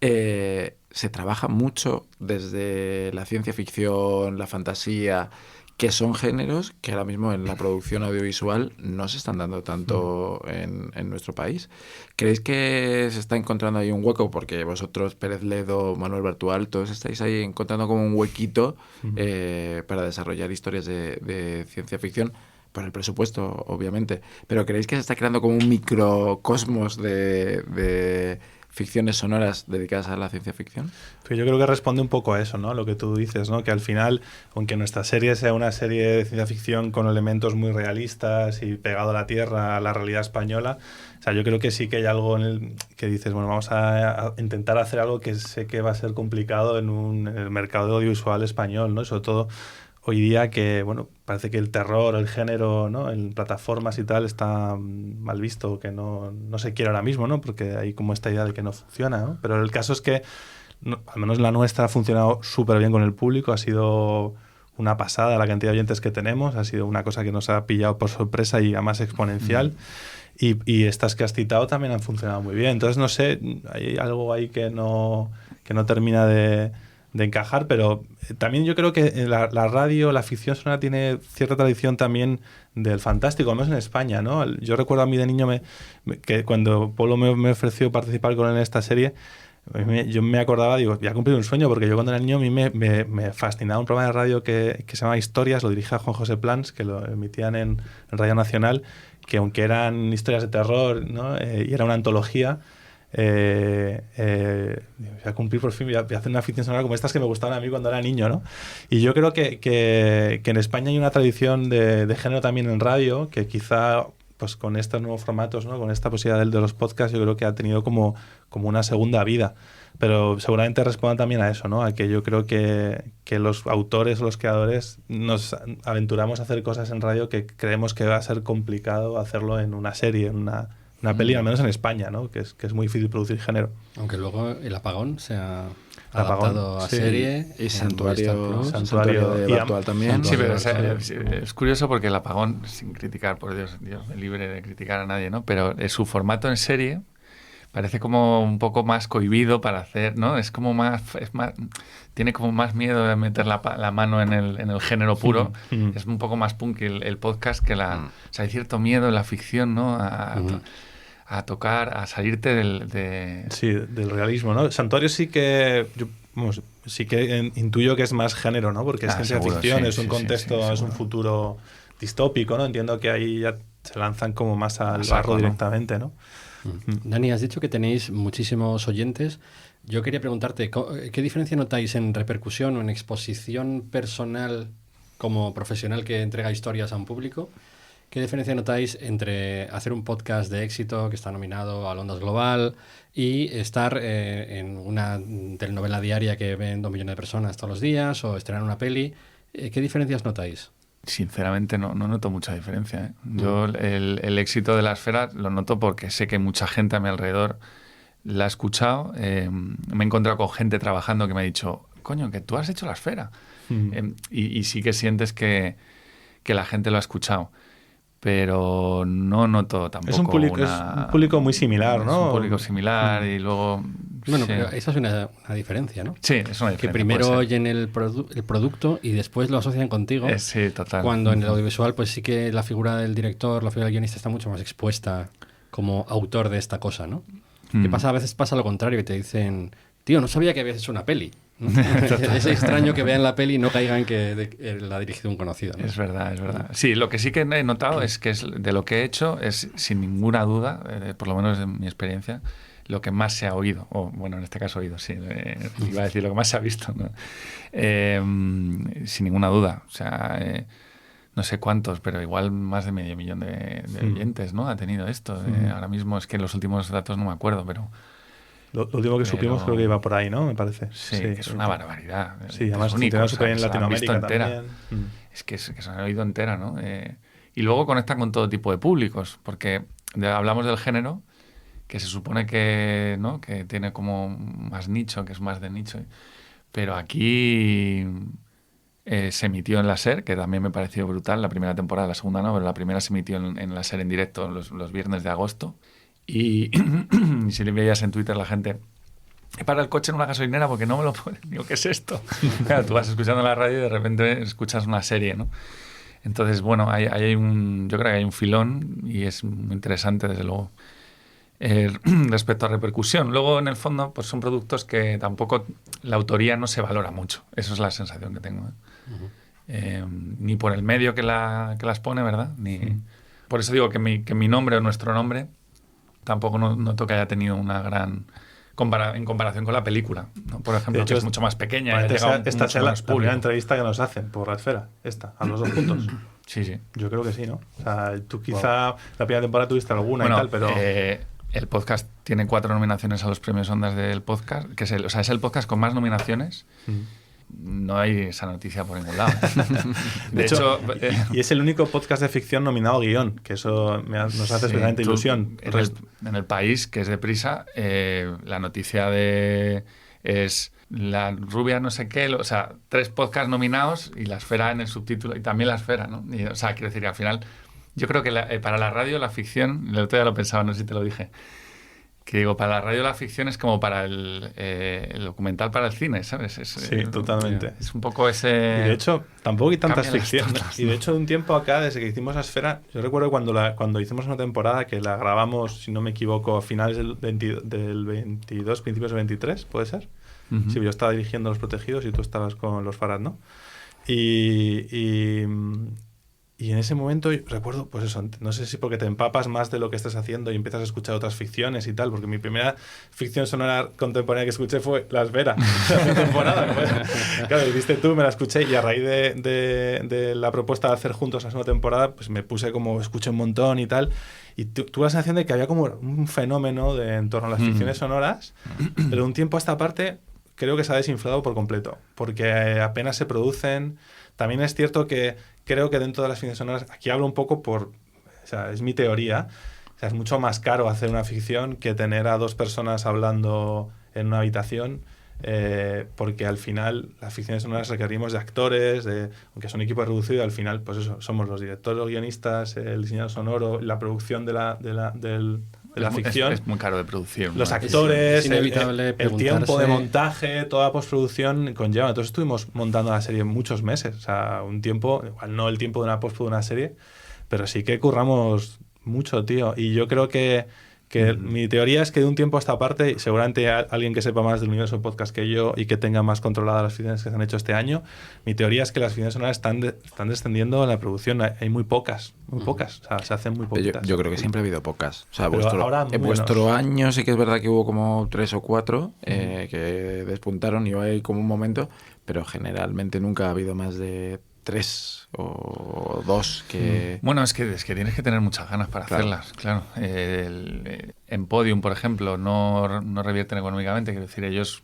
se trabaja mucho desde la ciencia ficción, la fantasía, que son géneros que ahora mismo en la producción audiovisual no se están dando tanto en nuestro país? ¿Creéis que se está encontrando ahí un hueco? Porque vosotros, Pérez Ledo, Manuel Bartual, todos estáis ahí encontrando como un huequito para desarrollar historias de ciencia ficción, por el presupuesto, obviamente. Pero ¿creéis que se está creando como un microcosmos de ficciones sonoras dedicadas a la ciencia ficción? Pero yo creo que responde un poco a eso, ¿no? Lo que tú dices, ¿no? Que al final, aunque nuestra serie sea una serie de ciencia ficción con elementos muy realistas y pegado a la tierra, a la realidad española, o sea, yo creo que sí que hay algo en el que dices, bueno, vamos a intentar hacer algo que sé que va a ser complicado en el mercado audiovisual español, ¿no? Y sobre todo hoy día que, bueno, parece que el terror, el género, ¿no? En plataformas y tal está mal visto, que no se quiere ahora mismo, ¿no? Porque hay como esta idea de que no funciona, ¿no? Pero el caso es que, al menos la nuestra ha funcionado súper bien con el público, ha sido una pasada la cantidad de oyentes que tenemos, ha sido una cosa que nos ha pillado por sorpresa y además exponencial. Y estas que has citado también han funcionado muy bien. Entonces, no sé, hay algo ahí que no termina de encajar, pero también yo creo que la radio, la ficción sonora tiene cierta tradición también del fantástico, al menos en España, ¿no? Yo recuerdo a mí de niño que cuando Polo me ofreció participar con él en esta serie, yo me acordaba, digo, ya he cumplido un sueño, porque yo cuando era niño a mí me fascinaba un programa de radio que se llama Historias, lo dirigía Juan José Plans, que lo emitían en Radio Nacional, que aunque eran historias de terror, ¿no? Y era una antología, voy a cumplir por fin, voy a hacer una ficción sonora como estas que me gustaban a mí cuando era niño, ¿no? Y yo creo que en España hay una tradición de género también en radio, que quizá pues con estos nuevos formatos, ¿no? Con esta posibilidad de los podcasts, yo creo que ha tenido como una segunda vida. Pero seguramente responda también a eso, ¿no? A que yo creo que los autores o los creadores nos aventuramos a hacer cosas en radio que creemos que va a ser complicado hacerlo en una serie, en una peli, al menos en España, ¿no? Que es muy difícil producir género. Aunque luego El Apagón se ha Apagón, adaptado a sí. serie. Y Santuario de y Bartual también. Sí, pero es curioso porque El Apagón, sin criticar, por Dios me libre de criticar a nadie, ¿no? Pero su formato en serie parece como un poco más cohibido para hacer, ¿no? Es más, tiene como más miedo de meter la mano en el género puro. Es un poco más punk el podcast que o sea, hay cierto miedo en la ficción, ¿no? A tocar, a salirte del realismo, ¿no? Santuario sí que intuyo que es más género, ¿no? Porque es ciencia ficción, sí, es un contexto, es un futuro distópico, ¿no? Entiendo que ahí ya se lanzan como más al barro directamente, ¿no? Dani, has dicho que tenéis muchísimos oyentes. Yo quería preguntarte, ¿qué diferencia notáis en repercusión o en exposición personal como profesional que entrega historias a un público? ¿Qué diferencia notáis entre hacer un podcast de éxito que está nominado al Ondas Global y estar en una telenovela diaria que ven 2 millones de personas todos los días o estrenar una peli ¿Qué diferencias notáis? Sinceramente no noto mucha diferencia, ¿eh? Yo el éxito de La Esfera lo noto porque sé que mucha gente a mi alrededor la ha escuchado. Me he encontrado con gente trabajando que me ha dicho, coño, que tú has hecho La Esfera. Y sí que sientes que la gente lo ha escuchado. Pero no noto tampoco es un público muy similar, ¿no? Es un público similar y luego... Bueno, sí. pero esa es una diferencia, ¿no? Sí, es una diferencia. Que primero oyen el producto y después lo asocian contigo. Sí, total. Cuando en el audiovisual pues sí que la figura del director, la figura del guionista está mucho más expuesta como autor de esta cosa, ¿no? Que pasa, a veces pasa lo contrario, que te dicen, tío, no sabía que habías hecho una peli, ¿no? Es extraño que vean la peli y no caigan que la ha dirigido un conocido, ¿no? Es verdad, es verdad. Sí, lo que sí que he notado es que de lo que he hecho es, sin ninguna duda, por lo menos en mi experiencia, lo que más se ha oído, o bueno, en este caso oído, sí, iba a decir lo que más se ha visto, ¿no? Sin ninguna duda, o sea, no sé cuántos, pero igual más de 500.000 de oyentes, ¿no? Ha tenido esto. Ahora mismo es que los últimos datos no me acuerdo, pero... Lo último que supimos creo que iba por ahí, ¿no? Me parece. Sí, que es una barbaridad. Sí, además funciona súper bien en Latinoamérica también. Es que se han oído entera, ¿no? Y luego conectan con todo tipo de públicos, porque hablamos del género, que se supone que, ¿no? Que tiene como más nicho, que es más de nicho. Pero aquí se emitió en la SER, que también me pareció brutal, la primera temporada, la segunda no, pero la primera se emitió en la SER en directo los viernes de agosto. Y si le veías en Twitter la gente, para el coche en una gasolinera porque no me lo ponen, digo, ¿qué es esto? Claro, tú vas escuchando la radio y de repente escuchas una serie, ¿no? Entonces, bueno, yo creo que hay un filón y es muy interesante, desde luego, respecto a repercusión. Luego, en el fondo, pues son productos que tampoco la autoría no se valora mucho. Eso es la sensación que tengo, ¿eh? Ni por el medio que las pone, ¿verdad? Por eso digo que mi nombre o nuestro nombre tampoco noto que haya tenido una gran... en comparación con la película, ¿no? Por ejemplo, que es mucho más pequeña. Esta es la primera entrevista que nos hacen por La Esfera, a los dos juntos. Sí, sí. Yo creo que sí, ¿no? O sea, tú quizá la primera temporada tuviste alguna y tal, pero... el podcast tiene 4 nominaciones a los premios Ondas del podcast, que es el podcast con más nominaciones. No hay esa noticia por ningún lado. De hecho, y es el único podcast de ficción nominado a guión, que eso nos hace especialmente ilusión. En el país, que es de Prisa, la noticia es La Rubia no sé qué, 3 podcasts nominados y La Esfera en el subtítulo, y también La Esfera, ¿no? Quiero decir que al final, yo creo que para la radio la ficción, el otro día lo pensaba, no sé si te lo dije, que digo, para la radio la ficción es como para el documental para el cine, ¿sabes? Sí, totalmente. Es un poco ese... Y de hecho, tampoco hay tantas ficciones. Y de hecho, de un tiempo acá, desde que hicimos La Esfera, yo recuerdo cuando hicimos una temporada que la grabamos, si no me equivoco, a finales del 22, principios del 23, ¿puede ser? Sí, yo estaba dirigiendo Los Protegidos y tú estabas con Los Farad, ¿no? Y en ese momento recuerdo, pues eso, no sé si porque te empapas más de lo que estás haciendo y empiezas a escuchar otras ficciones y tal, porque mi primera ficción sonora contemporánea que escuché fue La Esfera, la temporada. Claro, viste tú, me la escuché y a raíz de la propuesta de hacer juntos la segunda temporada, pues me puse como, escuché un montón y tal, y tuve la sensación de que había como un fenómeno en torno a las ficciones sonoras, pero de un tiempo a esta parte creo que se ha desinflado por completo, porque apenas se producen. También es cierto que creo que dentro de las ficciones sonoras, aquí hablo un poco es mi teoría, es mucho más caro hacer una ficción que tener a 2 personas hablando en una habitación, porque al final las ficciones sonoras requerimos de actores, aunque son equipo reducido, al final pues eso, somos los directores, los guionistas, el diseñador sonoro, la producción de la ficción. Es muy caro de producir, ¿no? Los actores, es inevitable el tiempo de montaje, toda la postproducción conlleva. Entonces estuvimos montando la serie muchos meses, o sea, un tiempo, igual no el tiempo de una postproducción de una serie, pero sí que curramos mucho, tío. Y yo creo que mi teoría es que de un tiempo a esta parte, y seguramente alguien que sepa más del universo podcast que yo y que tenga más controladas las ficciones que se han hecho este año, mi teoría es que las ficciones sonoras están descendiendo en la producción. Hay muy pocas, o sea, se hacen muy poquitas. Yo creo que siempre ha habido pocas. O sea, en vuestro año sí que es verdad que hubo como 3 o 4 que despuntaron y hay como un momento, pero generalmente nunca ha habido más de 3 o 2 que... Bueno, es que tienes que tener muchas ganas para hacerlas, claro. En Podium, por ejemplo, no revierten económicamente, quiero decir, ellos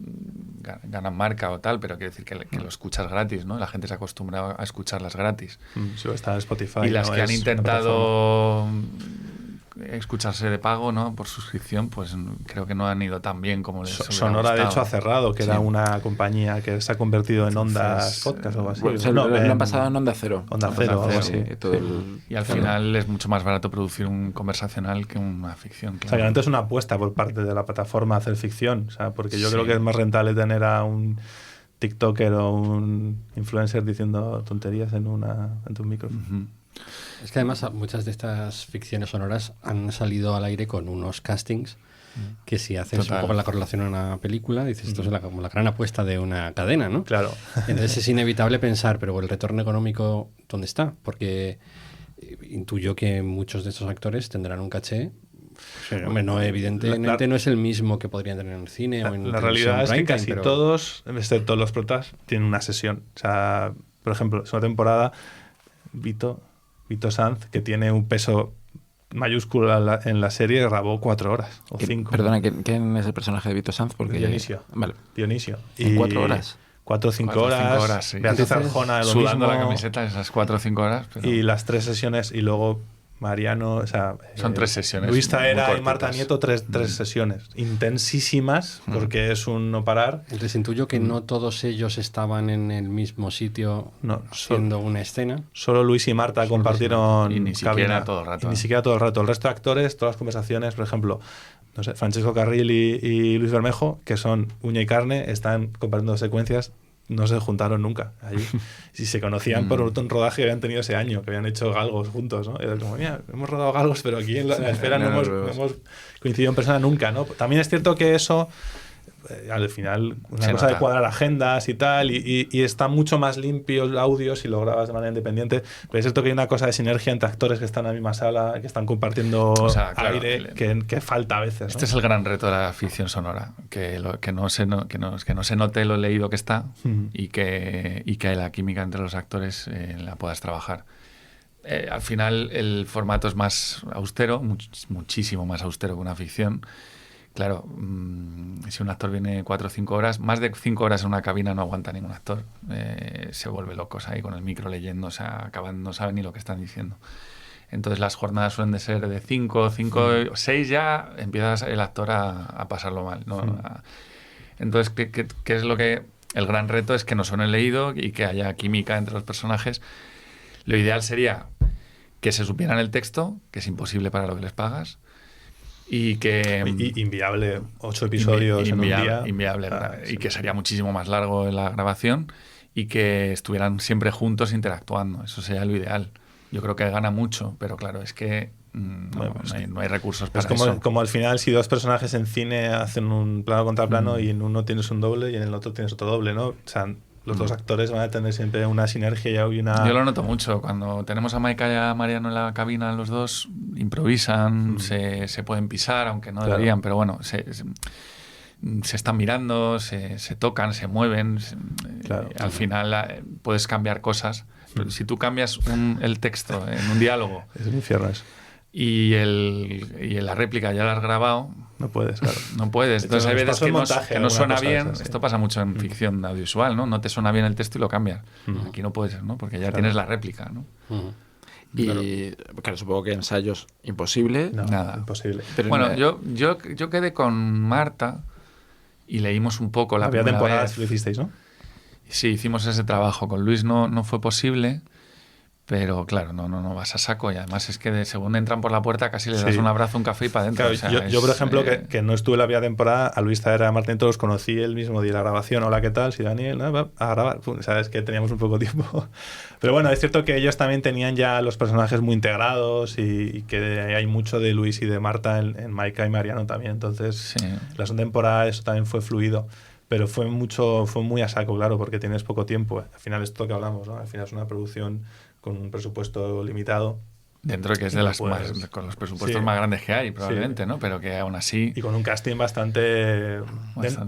ganan marca o tal, pero quiero decir que lo escuchas gratis, ¿no? La gente se ha acostumbrado a escucharlas gratis. Sí, está en Spotify. Y las ¿no? que han Es intentado escucharse de pago, ¿no? Por suscripción, pues creo que no han ido tan bien como les hubiera Sonora, gustado. de hecho, ha cerrado, que era una compañía que se ha convertido en Ondas Podcast o algo así. Bueno, lo han pasado en Onda Cero. Onda Cero, algo así. Y al final es mucho más barato producir un conversacional que una ficción. Claro. O sea, que antes es una apuesta por parte de la plataforma hacer ficción, o sea, porque yo creo que es más rentable tener a un TikToker o un influencer diciendo tonterías en tu micrófono. Uh-huh. Es que además muchas de estas ficciones sonoras han salido al aire con unos castings que si haces un poco la correlación a una película, dices, esto es como la gran apuesta de una cadena, ¿no? Claro. Entonces es inevitable pensar, pero el retorno económico, ¿dónde está? Porque intuyo que muchos de estos actores tendrán un caché. Pero, hombre, no, evidentemente no es el mismo que podrían tener en el cine o en la televisión realidad es que prime time, casi pero... todos, excepto los protas, tienen una sesión. O sea, por ejemplo, es una temporada, Vito Sanz, que tiene un peso mayúsculo en la serie, grabó 4 horas o 5. Perdona, ¿quién es el personaje de Vito Sanz? Porque Dionisio. Vale. Dionisio. ¿En 4 horas? 4 o 5 horas. Sí. Beatriz Arjona, lo sudando mismo. la camiseta esas 4 o 5 horas. Pero... Y las 3 sesiones, y luego Mariano, o sea... Son 3 sesiones. Luis Taera muy y Marta cortitas. Nieto, 3 sesiones. Intensísimas, porque es un no parar. Entonces intuyo que no todos ellos estaban en el mismo sitio haciendo una escena. Solo Luis y Marta compartieron y ni siquiera cabina. todo el rato. Y ni siquiera todo el rato. El resto de actores, todas las conversaciones, por ejemplo, no sé, Francesco Carril y Luis Bermejo, que son uña y carne, están compartiendo secuencias, no se juntaron nunca allí. Si se conocían por un rodaje que habían tenido ese año, que habían hecho galgos juntos, ¿no? Y era como, mira, hemos rodado galgos, pero aquí en la esfera no hemos coincidido en persona nunca, ¿no? También es cierto que eso... al final, una cosa de cuadrar agendas y tal, y está mucho más limpio el audio si lo grabas de manera independiente, pero es cierto que hay una cosa de sinergia entre actores que están en la misma sala, que están compartiendo aire, que falta a veces, ¿no? Este es el gran reto de la ficción sonora, que no se note lo leído que está y que la química entre los actores la puedas trabajar. Al final el formato es más austero, muchísimo más austero que una ficción. Claro, si un actor viene 4 o 5 horas, más de 5 horas en una cabina no aguanta ningún actor. Se vuelve locos ahí con el micro leyendo, o sea, no saben ni lo que están diciendo. Entonces las jornadas suelen de ser de 5, 6 ya empieza el actor a pasarlo mal, ¿no? Entonces, ¿qué es lo que...? El gran reto es que no suene leído y que haya química entre los personajes. Lo ideal sería que se supieran el texto, que es imposible para lo que les pagas, y que... inviable, 8 episodios en un día. Inviable, y que sería muchísimo más largo en la grabación y que estuvieran siempre juntos interactuando. Eso sería lo ideal. Yo creo que gana mucho, pero claro, es que no hay recursos para eso. Es como al final, si 2 personajes en cine hacen un plano contra plano y en uno tienes un doble y en el otro tienes otro doble, ¿no? O sea, los 2 actores van a tener siempre una sinergia y una... Yo lo noto mucho. Cuando tenemos a Maika y a Mariano en la cabina, los dos improvisan, se pueden pisar, aunque no deberían, pero bueno, se están mirando, se tocan, se mueven. Al final puedes cambiar cosas. Pero si tú cambias el texto en un diálogo... Es un infierno eso. Y la réplica ya la has grabado... No puedes, claro. No puedes. Entonces hay veces que no suena bien. Sí. Esto pasa mucho en ficción audiovisual, ¿no? No te suena bien el texto y lo cambias. Aquí no puedes, ¿no? Porque ya tienes la réplica, ¿no? Y claro, supongo que ensayos imposible. No, nada. Imposible. Pero bueno, yo quedé con Marta y leímos un poco la Había primera temporadas vez. que lo hicisteis, ¿no? Sí, hicimos ese trabajo. Con Luis no fue posible, pero claro, no vas a saco. Y además es que según entran por la puerta casi les das un abrazo, un café y para adentro. Claro, O sea, yo, por ejemplo, que no estuve la primera temporada, a Luis Taera y a Martín los conocí el mismo día de la grabación. Hola, ¿qué tal? Sí, Daniel, va a grabar. Sabes que teníamos un poco de tiempo. Pero bueno, es cierto que ellos también tenían ya los personajes muy integrados y que hay mucho de Luis y de Marta en Maika y Mariano también. Entonces, la segunda temporada eso también fue fluido. Pero fue muy a saco, claro, porque tienes poco tiempo. Al final es esto que hablamos, ¿no? Al final es una producción con un presupuesto limitado. Dentro de que es de las con los presupuestos más grandes que hay, probablemente, ¿no? Pero que aún así... Y con un casting bastante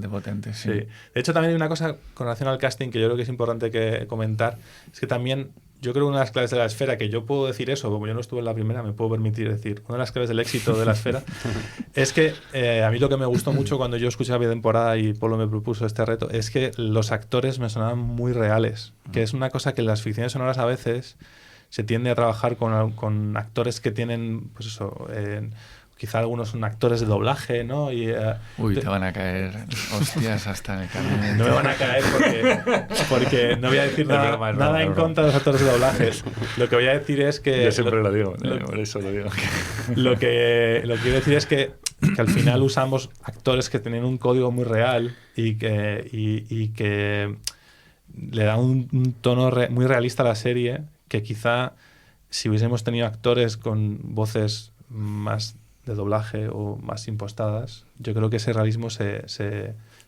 potente, sí. De hecho, también hay una cosa con relación al casting que yo creo que es importante que comentar. Es que también yo creo que una de las claves de La Esfera, que yo puedo decir eso, como yo no estuve en la primera, me puedo permitir decir, una de las claves del éxito de La Esfera es que a mí lo que me gustó mucho cuando yo escuché la primera temporada y Polo me propuso este reto es que los actores me sonaban muy reales, que es una cosa que en las ficciones sonoras a veces se tiende a trabajar con actores que tienen, pues eso, quizá algunos son actores de doblaje, ¿no? Y, Uy, te van a caer hostias hasta en el camino. no me van a caer porque no voy a decir nada en contra de los actores de doblaje. Lo que voy a decir es que... Yo siempre lo digo, por eso lo digo. Lo que quiero decir es que al final usamos actores que tienen un código muy real y que le da un tono muy realista a la serie, que quizá si hubiésemos tenido actores con voces más de doblaje o más impostadas, yo creo que ese realismo se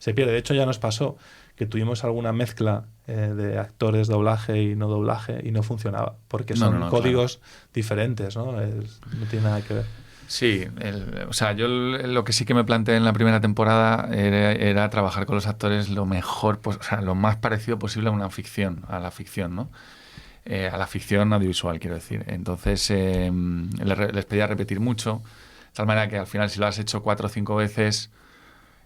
pierde. De hecho, ya nos pasó que tuvimos alguna mezcla de actores doblaje y no doblaje y no funcionaba, porque son códigos diferentes, ¿no? No tiene nada que ver. Sí, o sea, yo lo que sí que me planteé en la primera temporada era trabajar con los actores lo mejor, o sea, lo más parecido posible a una ficción, a la ficción, ¿no? A la ficción audiovisual, quiero decir. Entonces, les pedía repetir mucho, de tal manera que al final, si lo has hecho 4 o 5 veces,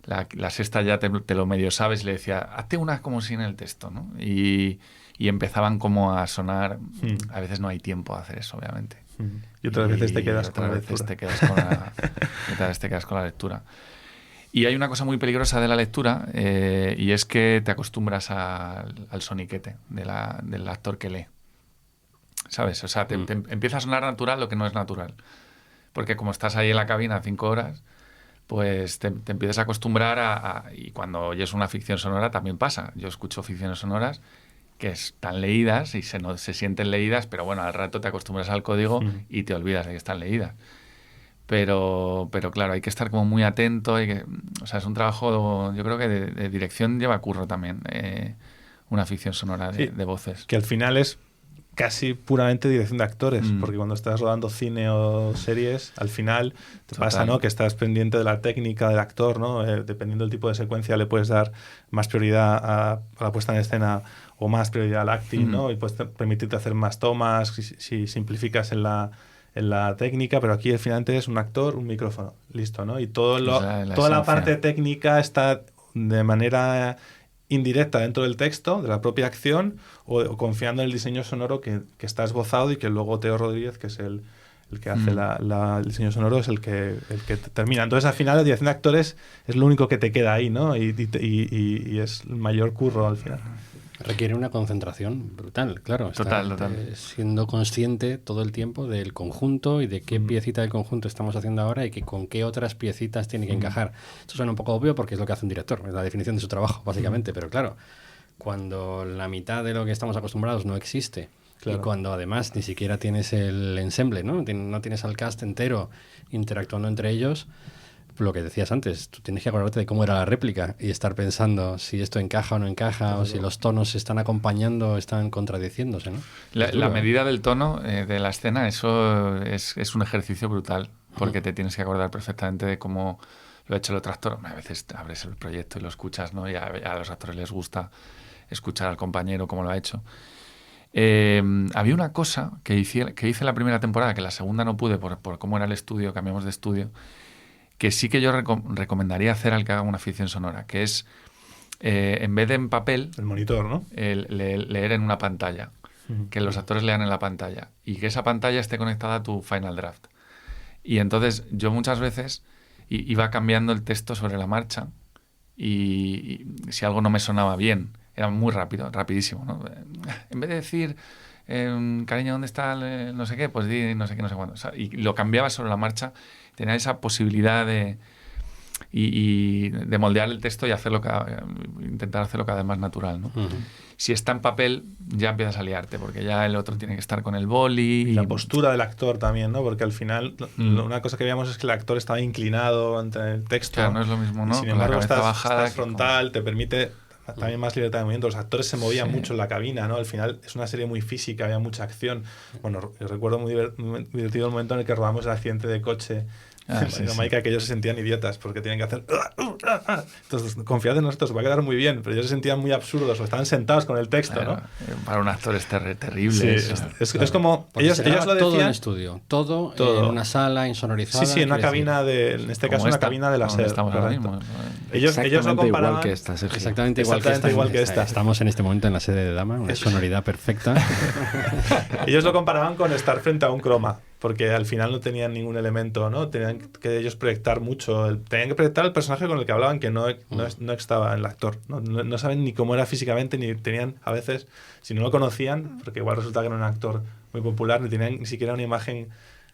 la sexta ya te lo medio sabes, y le decía, hazte una como si en el texto, ¿no? Y empezaban como a sonar. A veces no hay tiempo de hacer eso, obviamente. Y otras veces te quedas con la lectura. Otras veces te quedas con la lectura. Y hay una cosa muy peligrosa de la lectura, y es que te acostumbras al soniquete del actor que lee. ¿Sabes? O sea, te empieza a sonar natural lo que no es natural. Porque como estás ahí en la cabina 5 horas, pues te empiezas a acostumbrar y cuando oyes una ficción sonora también pasa. Yo escucho ficciones sonoras que están leídas y se sienten leídas, pero bueno, al rato te acostumbras al código y te olvidas de que están leídas. Pero claro, hay que estar como muy atento. O sea, es un trabajo, yo creo que de dirección lleva curro también, una ficción sonora de voces. Que al final es casi puramente dirección de actores, porque cuando estás rodando cine o series, al final te pasa, ¿no?, que estás pendiente de la técnica del actor, ¿no? Dependiendo del tipo de secuencia le puedes dar más prioridad a la puesta en escena o más prioridad al acting, ¿no? Y puedes permitirte hacer más tomas si simplificas en la técnica, pero aquí al final es un actor, un micrófono, listo, ¿no? Y toda la parte técnica está de manera indirecta dentro del texto, de la propia acción, o confiando en el diseño sonoro que está esbozado y que luego Teo Rodríguez, que es el que hace el diseño sonoro, es el que termina. Entonces, al final, la dirección de actores es lo único que te queda ahí, ¿no? Y es el mayor curro al final. Requiere una concentración brutal, claro. Total. Siendo consciente todo el tiempo del conjunto y de qué piecita del conjunto estamos haciendo ahora y con qué otras piecitas tiene que encajar. Esto suena un poco obvio porque es lo que hace un director, es la definición de su trabajo, básicamente. Pero claro, cuando la mitad de lo que estamos acostumbrados no existe, y cuando además ni siquiera tienes el ensemble, ¿no? No tienes al cast entero interactuando entre ellos, lo que decías antes, tú tienes que acordarte de cómo era la réplica y estar pensando si esto encaja o no encaja, o si los tonos se están acompañando o están contradiciéndose, ¿no? La medida del tono de la escena, eso es un ejercicio brutal, porque te tienes que acordar perfectamente de cómo lo ha hecho el otro actor. A veces abres el proyecto y lo escuchas, ¿no? Y a los actores les gusta escuchar al compañero cómo lo ha hecho. Había una cosa que hice la primera temporada, que la segunda no pude por cómo era el estudio, cambiamos de estudio, que sí que yo recomendaría hacer al que haga una ficción sonora, que es, en vez de en papel... El monitor, ¿no? Leer en una pantalla. Que los actores lean en la pantalla. Y que esa pantalla esté conectada a tu Final Draft. Y entonces yo muchas veces iba cambiando el texto sobre la marcha y si algo no me sonaba bien, era muy rápido, rapidísimo, ¿no? En vez de decir... cariño, ¿dónde está no sé qué? Pues di no sé qué, no sé cuándo. O sea, y lo cambiaba sobre la marcha. Tenía esa posibilidad de moldear el texto y intentar hacerlo cada vez más natural, ¿no? Si está en papel, ya empiezas a liarte, porque ya el otro tiene que estar con el boli. Y la postura del actor también, ¿no? Porque al final, una cosa que veíamos es que el actor estaba inclinado ante el texto. Claro, no es lo mismo, ¿no? Y sin embargo, estás frontal, te permite también más libertad de movimiento. Los actores se movían mucho en la cabina, ¿no? Al final es una serie muy física, había mucha acción. Bueno, yo recuerdo muy divertido el momento en el que rodamos el accidente de coche Maika, que ellos se sentían idiotas porque tenían que hacer... Entonces, confiad en nosotros, va a quedar muy bien, pero ellos se sentían muy absurdos o estaban sentados con el texto, Claro, ¿no? Para un actor es terrible. Sí, eso. es como... Porque Ellos se lo graba todo decían... en estudio, todo en Todo. una sala insonorizada. Sí, en una quiero cabina en este Como caso, una esta, cabina de la donde SER. estamos ahora correcto. mismo. Ellos lo Exactamente comparaban... igual que esta, Sergio. Exactamente igual Exactamente que esta. Estamos en este momento en la sede de Dama, una sonoridad perfecta. Ellos lo comparaban con estar frente a un croma, porque al final no tenían ningún elemento, ¿no? Tenían que ellos proyectar mucho, tenían que proyectar el personaje con el que hablaban, que no estaba en el actor. No saben ni cómo era físicamente, ni tenían, a veces, si no lo conocían, porque igual resulta que era un actor muy popular, ni tenían ni siquiera una imagen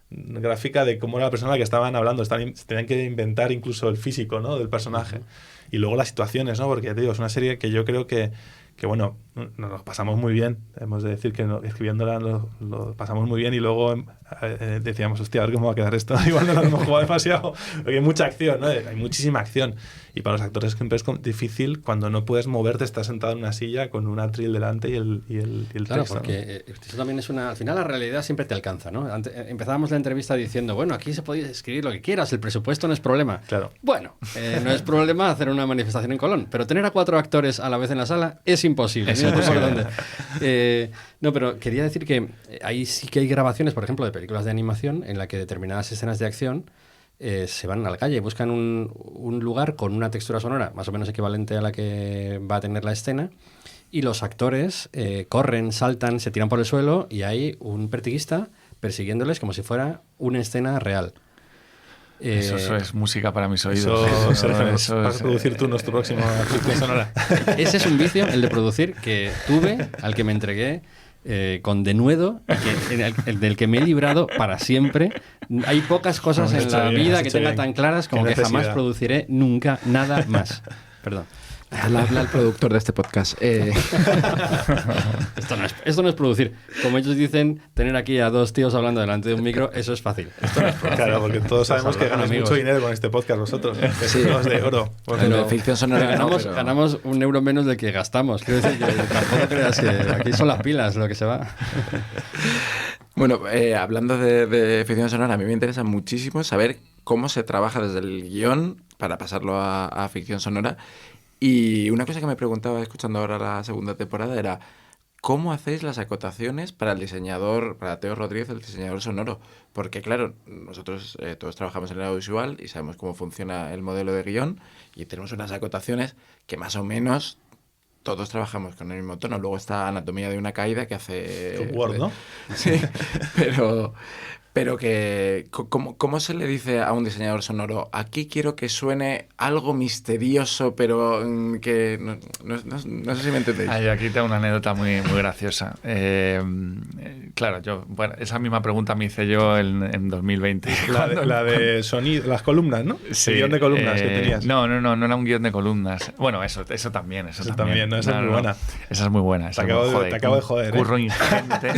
gráfica de cómo era la persona a la que estaban hablando. Tenían que inventar incluso el físico, ¿no? Del personaje. Y luego las situaciones, ¿no? Porque, te digo, es una serie que yo creo que bueno, nos lo pasamos muy bien. Hemos de decir que escribiéndola lo pasamos muy bien y luego decíamos, hostia, a ver cómo va a quedar esto. Igual no lo hemos jugado demasiado, porque hay mucha acción, ¿no? Hay muchísima acción. Y para los actores siempre es difícil cuando no puedes moverte, estás sentado en una silla con un atril delante y el Claro, texto, porque eso también es una... Al final la realidad siempre te alcanza, ¿no? Empezábamos la entrevista diciendo, bueno, aquí se puede escribir lo que quieras, el presupuesto no es problema. Claro. Bueno, no es problema hacer una manifestación en Colón, pero tener a 4 actores a la vez en la sala es imposible. Es no sé por imposible. dónde. No, pero quería decir que ahí sí que hay grabaciones, por ejemplo, de películas de animación en la que determinadas escenas de acción se van a la calle, buscan un lugar con una textura sonora más o menos equivalente a la que va a tener la escena, y los actores corren, saltan, se tiran por el suelo y hay un pertiguista persiguiéndoles como si fuera una escena real. Eso es música para mis oídos. Eso vas a producir tú nuestro próximo ficción sonora. Ese es un vicio, el de producir, que tuve, al que me entregué con denuedo, del que me he librado para siempre. Hay pocas cosas en la vida que tenga tan claras como que jamás produciré nunca nada más. Perdón. Habla el productor de este podcast. Esto no es producir. Como ellos dicen, tener aquí a 2 tíos hablando delante de un micro, eso es fácil. Esto no es producir. Claro, porque todos sabemos que ganáis amigos. mucho dinero con este podcast vosotros. Sí. Los de oro. Bueno, de ficción sonora ganamos 1 euro menos del que gastamos. Quiero decir que tampoco creas que aquí son las pilas lo que se va. Bueno, hablando de ficción sonora, a mí me interesa muchísimo saber cómo se trabaja desde el guión para pasarlo a ficción sonora. Y una cosa que me preguntaba escuchando ahora la segunda temporada era ¿cómo hacéis las acotaciones para el diseñador, para Teo Rodríguez, el diseñador sonoro? Porque claro, nosotros todos trabajamos en el audiovisual y sabemos cómo funciona el modelo de guión y tenemos unas acotaciones que más o menos todos trabajamos con el mismo tono. Luego está Anatomía de una caída que hace... Word, ¿no? Sí, pero que ¿cómo se le dice a un diseñador sonoro? Aquí quiero que suene algo misterioso, pero que no sé si me entendéis. Aquí tengo una anécdota muy graciosa. Claro, esa misma pregunta me hice yo en 2020. La de sonido, las columnas, ¿no? Sí, el guión de columnas que tenías. No era un guión de columnas. Bueno, eso también. Eso también, ¿no? Esa es muy buena. Esa es muy buena. Te acabo de joder. Curro ingente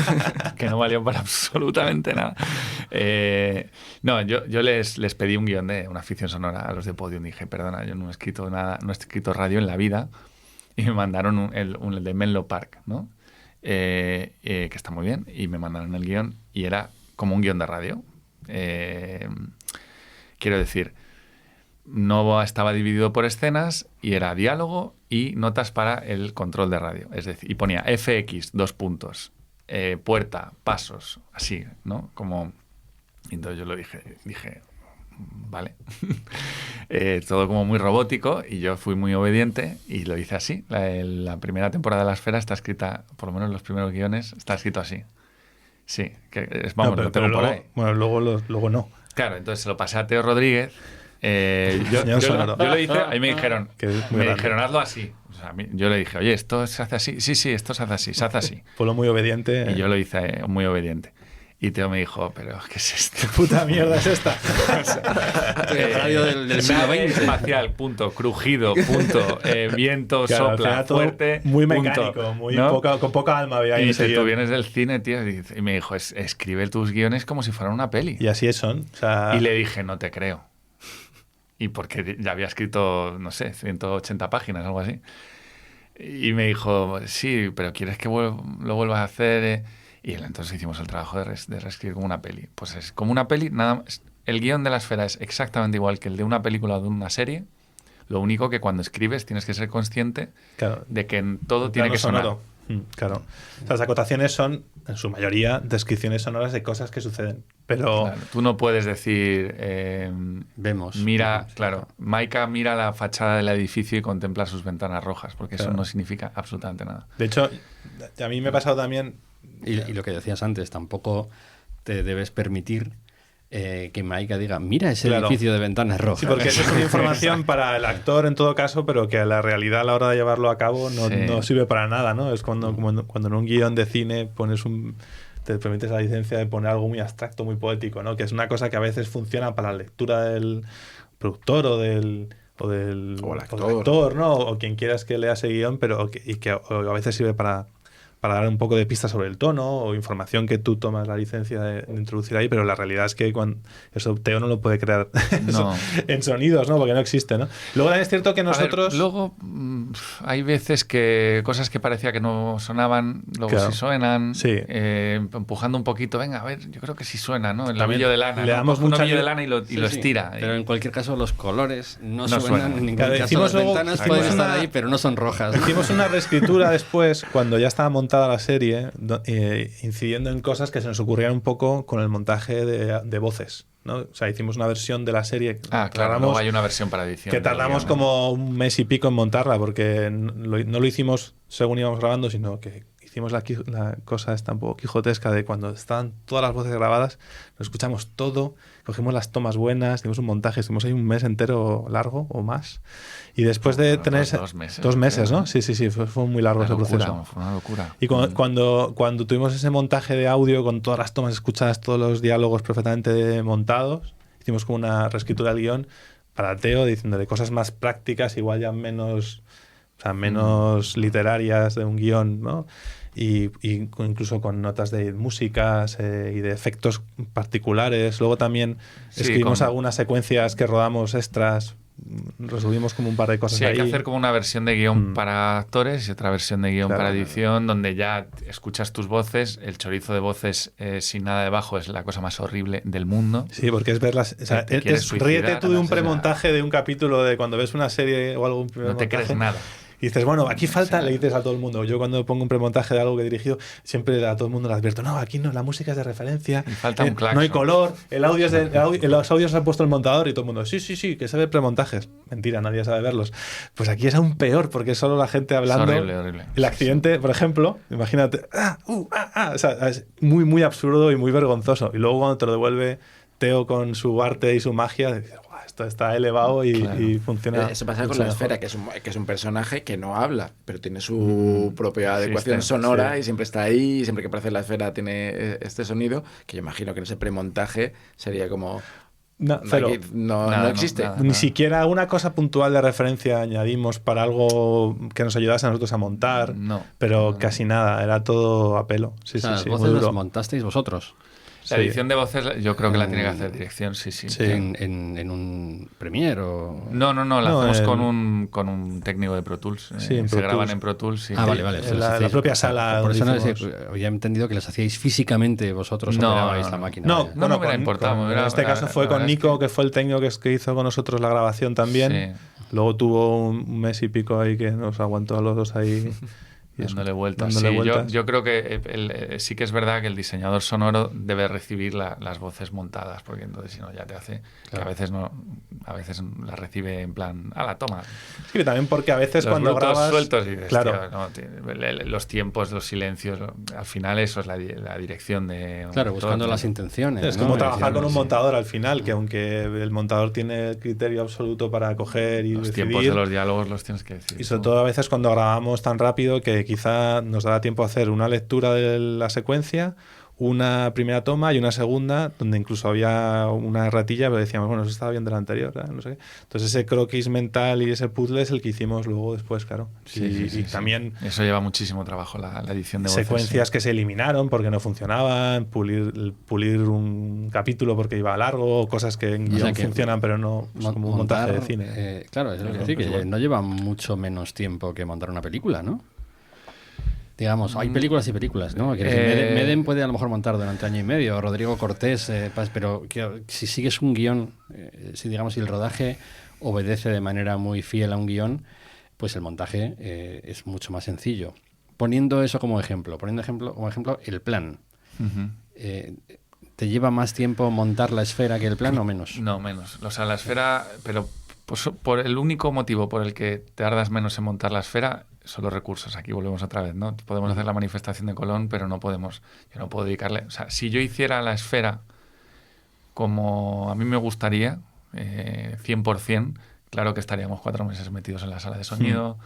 que no valió para absolutamente nada. Yo les pedí un guión de una ficción sonora a los de Podium. Dije, perdona, yo no he escrito nada, no he escrito radio en la vida. Y me mandaron el de Menlo Park, ¿no? Que está muy bien. Y me mandaron el guión y era como un guión de radio. Quiero decir, no estaba dividido por escenas y era diálogo y notas para el control de radio. Es decir, y ponía FX, 2 puntos, puerta, pasos, así, ¿no? Como... Entonces yo lo dije, vale. Todo como muy robótico y yo fui muy obediente y lo hice así. La primera temporada de La Esfera está escrita, por lo menos los primeros guiones, está escrito así. Sí, lo tengo por ahí. Bueno, luego no. Claro, entonces se lo pasé a Teo Rodríguez. Yo lo hice, ahí me dijeron, hazlo así. O sea, yo le dije, oye, esto se hace así. Sí, esto se hace así. Fue lo muy obediente. Y yo lo hice muy obediente. Y Teo me dijo, pero ¿qué es esto? ¿Qué puta mierda es esta? Radio del siglo XX. Espacial, punto, crujido, punto, viento, claro, sopla, fuerte. Muy punto, mecánico, ¿no? Con poca alma había ahí. Y dice, tú vienes del cine, tío, y me dijo, escribe tus guiones como si fueran una peli. Y así son. O sea... Y le dije, no te creo. Y porque ya había escrito, no sé, 180 páginas, algo así. Y me dijo, sí, pero ¿quieres que lo vuelvas a hacer? Y entonces hicimos el trabajo de reescribir como una peli. Pues es como una peli, nada más, el guión de La Esfera es exactamente igual que el de una película o de una serie. Lo único que cuando escribes tienes que ser consciente de que en todo tiene que sonar. Claro. O sea, las acotaciones son, en su mayoría, descripciones sonoras de cosas que suceden. Pero Claro, tú no puedes decir... Vemos. Claro, Maika mira la fachada del edificio y contempla sus ventanas rojas, porque eso no significa absolutamente nada. De hecho, a mí me ha pasado también... Y lo que decías antes, tampoco te debes permitir que Maika diga, mira ese edificio de ventanas rojas. Sí, porque eso es una información para el actor en todo caso, pero que a la realidad a la hora de llevarlo a cabo no sirve para nada, ¿no? Es cuando en un guión de cine te permites la licencia de poner algo muy abstracto, muy poético, ¿no? Que es una cosa que a veces funciona para la lectura del productor o el actor, ¿no? O quien quieras que lea ese guión, pero que a veces sirve para dar un poco de pistas sobre el tono o información que tú tomas la licencia de introducir ahí, pero la realidad es que eso Teo no lo puede crear en sonidos, ¿no? Porque no existe, ¿no? Luego es cierto que nosotros... Luego hay veces que cosas que parecía que no sonaban, luego sí suenan, empujando un poquito, venga, a ver, yo creo que sí suena, ¿no? El novillo de lana, le damos un novillo de lana y lo estira. Pero en cualquier caso los colores no suenan. En ningún caso las luego, ventanas pueden estar ahí, pero no son rojas. Hicimos una reescritura después, cuando ya estaba montada la serie, incidiendo en cosas que se nos ocurrían un poco con el montaje de voces, ¿no? O sea, hicimos una versión de la serie. Claro, luego hay una versión para edición. Que tardamos como un mes y pico en montarla, porque no lo hicimos según íbamos grabando, sino que hicimos la cosa esta un poco quijotesca de cuando estaban todas las voces grabadas, lo escuchamos todo, cogimos las tomas buenas, hicimos un montaje, estuvimos ahí un mes entero largo o más. Y después de tener... 2 meses, ¿no? Sí, fue muy largo ese proceso. Fue una locura. Y cuando tuvimos ese montaje de audio con todas las tomas escuchadas, todos los diálogos perfectamente montados, hicimos como una reescritura del guión para Teo, diciéndole cosas más prácticas, igual ya menos literarias de un guión, ¿no? Y incluso con notas de músicas y de efectos particulares. Luego también escribimos algunas secuencias que rodamos extras, resumimos como un par de cosas ahí. Hay que hacer como una versión de guión para actores y otra versión de guión para edición, donde ya escuchas tus voces. El chorizo de voces sin nada debajo es la cosa más horrible del mundo. Sí, porque es verlas... O sea, ríete tú de un premontaje de un capítulo de cuando ves una serie o algo... No te crees nada. Y dices, bueno, aquí falta, le dices a todo el mundo. Yo cuando pongo un premontaje de algo que he dirigido, siempre a todo el mundo le advierto, no, aquí no, la música es de referencia, y falta un claxon. No hay color, los audios han puesto el montador y todo el mundo, sí, que sabe premontajes. Mentira, nadie sabe verlos. Pues aquí es aún peor, porque es solo la gente hablando. Es horrible. El accidente, por ejemplo, imagínate, o sea, es muy, muy absurdo y muy vergonzoso. Y luego cuando te lo devuelve Teo con su arte y su magia, dices, esto está elevado y funciona. Eso pasa con la Esfera, que es un personaje que no habla, pero tiene su propia adecuación sonora y siempre está ahí, y siempre que aparece la Esfera tiene este sonido, que yo imagino que en ese premontaje sería como... No existe. Nada. Ni siquiera una cosa puntual de referencia añadimos para algo que nos ayudase a nosotros a montar, pero casi nada, era todo a pelo. Las voces las montasteis vosotros. La edición de voces yo creo que la tiene que hacer dirección, sí. ¿En un Premiere o...? No, la hacemos con un técnico de Pro Tools. Se graban en Pro Tools. Sí. Vale. La propia sala. Por eso había entendido que las hacíais físicamente vosotros, operabais la máquina. No me importaba. En este caso fue con Nico, que fue el técnico que hizo con nosotros la grabación también. Sí. Luego tuvo un mes y pico ahí que nos aguantó a los dos ahí... Dándole vueltas. Yo creo que sí que es verdad que el diseñador sonoro debe recibir las voces montadas, porque entonces si no ya te hace que a veces las recibe en plan a la toma. Sí, también porque a veces cuando grabas sueltos y dices, los tiempos, los silencios, al final eso es la dirección de buscando las intenciones. Es como trabajar con un montador al final, que aunque el montador tiene el criterio absoluto para coger y los decidir, tiempos de los diálogos los tienes que decir. Y sobre todo a veces cuando grabamos tan rápido que quizá nos dará tiempo a hacer una lectura de la secuencia, una primera toma y una segunda, donde incluso había una ratilla, pero decíamos, bueno, eso estaba bien de la anterior, no sé qué. Entonces ese croquis mental y ese puzzle es el que hicimos luego después, claro. Y también... Eso lleva muchísimo trabajo, la edición de voces. Secuencias que se eliminaron porque no funcionaban, pulir un capítulo porque iba largo, cosas que en guión funcionan pero no, pues como un montaje de cine. Claro, es lo que decir, que no lleva mucho menos tiempo que montar una película, ¿no? Digamos, hay películas y películas, ¿no? Medem puede a lo mejor montar durante año y medio, Rodrigo Cortés, pero si sigues un guión, si el rodaje obedece de manera muy fiel a un guión, pues el montaje es mucho más sencillo. Poniendo eso como ejemplo, el plan. Uh-huh. ¿Te lleva más tiempo montar la esfera que el plan o menos? No, menos. O sea, la esfera, pero pues, por el único motivo por el que te tardas menos en montar la esfera son los recursos. Aquí volvemos otra vez, ¿no? Podemos hacer la manifestación de Colón, pero no podemos. Yo no puedo dedicarle. O sea, si yo hiciera la esfera como a mí me gustaría, 100%, claro que estaríamos 4 meses metidos en la sala de sonido.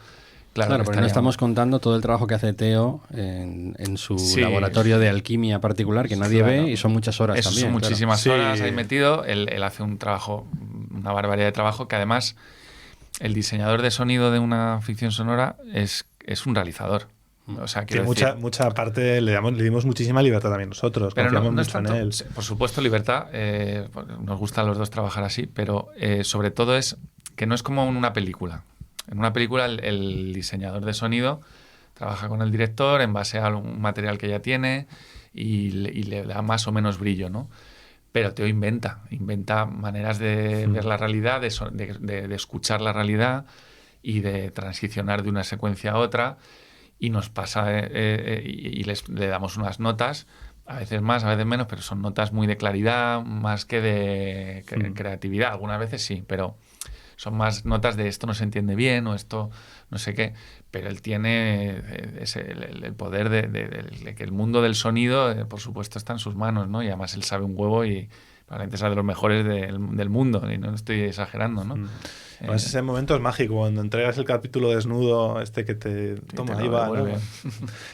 Claro, pero no estamos contando todo el trabajo que hace Teo en su laboratorio de alquimia particular que nadie ve, y son muchas horas Eso también. Son muchísimas horas ahí metido. Él hace un trabajo, una barbaridad de trabajo, que además el diseñador de sonido de una ficción sonora es un realizador. O sea, que mucha parte le dimos muchísima libertad también nosotros. Pero no es mucho tanto, en él. Por supuesto, libertad. Nos gusta a los dos trabajar así, pero sobre todo es que no es como en una película. En una película el diseñador de sonido trabaja con el director en base a un material que ya tiene y le da más o menos brillo, ¿no? Pero Teo inventa maneras de ver la realidad, de escuchar la realidad y de transicionar de una secuencia a otra, y nos pasa y le damos unas notas, a veces más, a veces menos, pero son notas muy de claridad, más que de creatividad. Algunas veces sí, pero son más notas de esto no se entiende bien o esto no sé qué. Pero él tiene el poder de que el mundo del sonido, por supuesto, está en sus manos, ¿no? Y además él sabe un huevo y probablemente es de los mejores del mundo, y no estoy exagerando, ¿no? Ese momento es mágico, cuando entregas el capítulo desnudo, que te toma, ahí va, ¿no?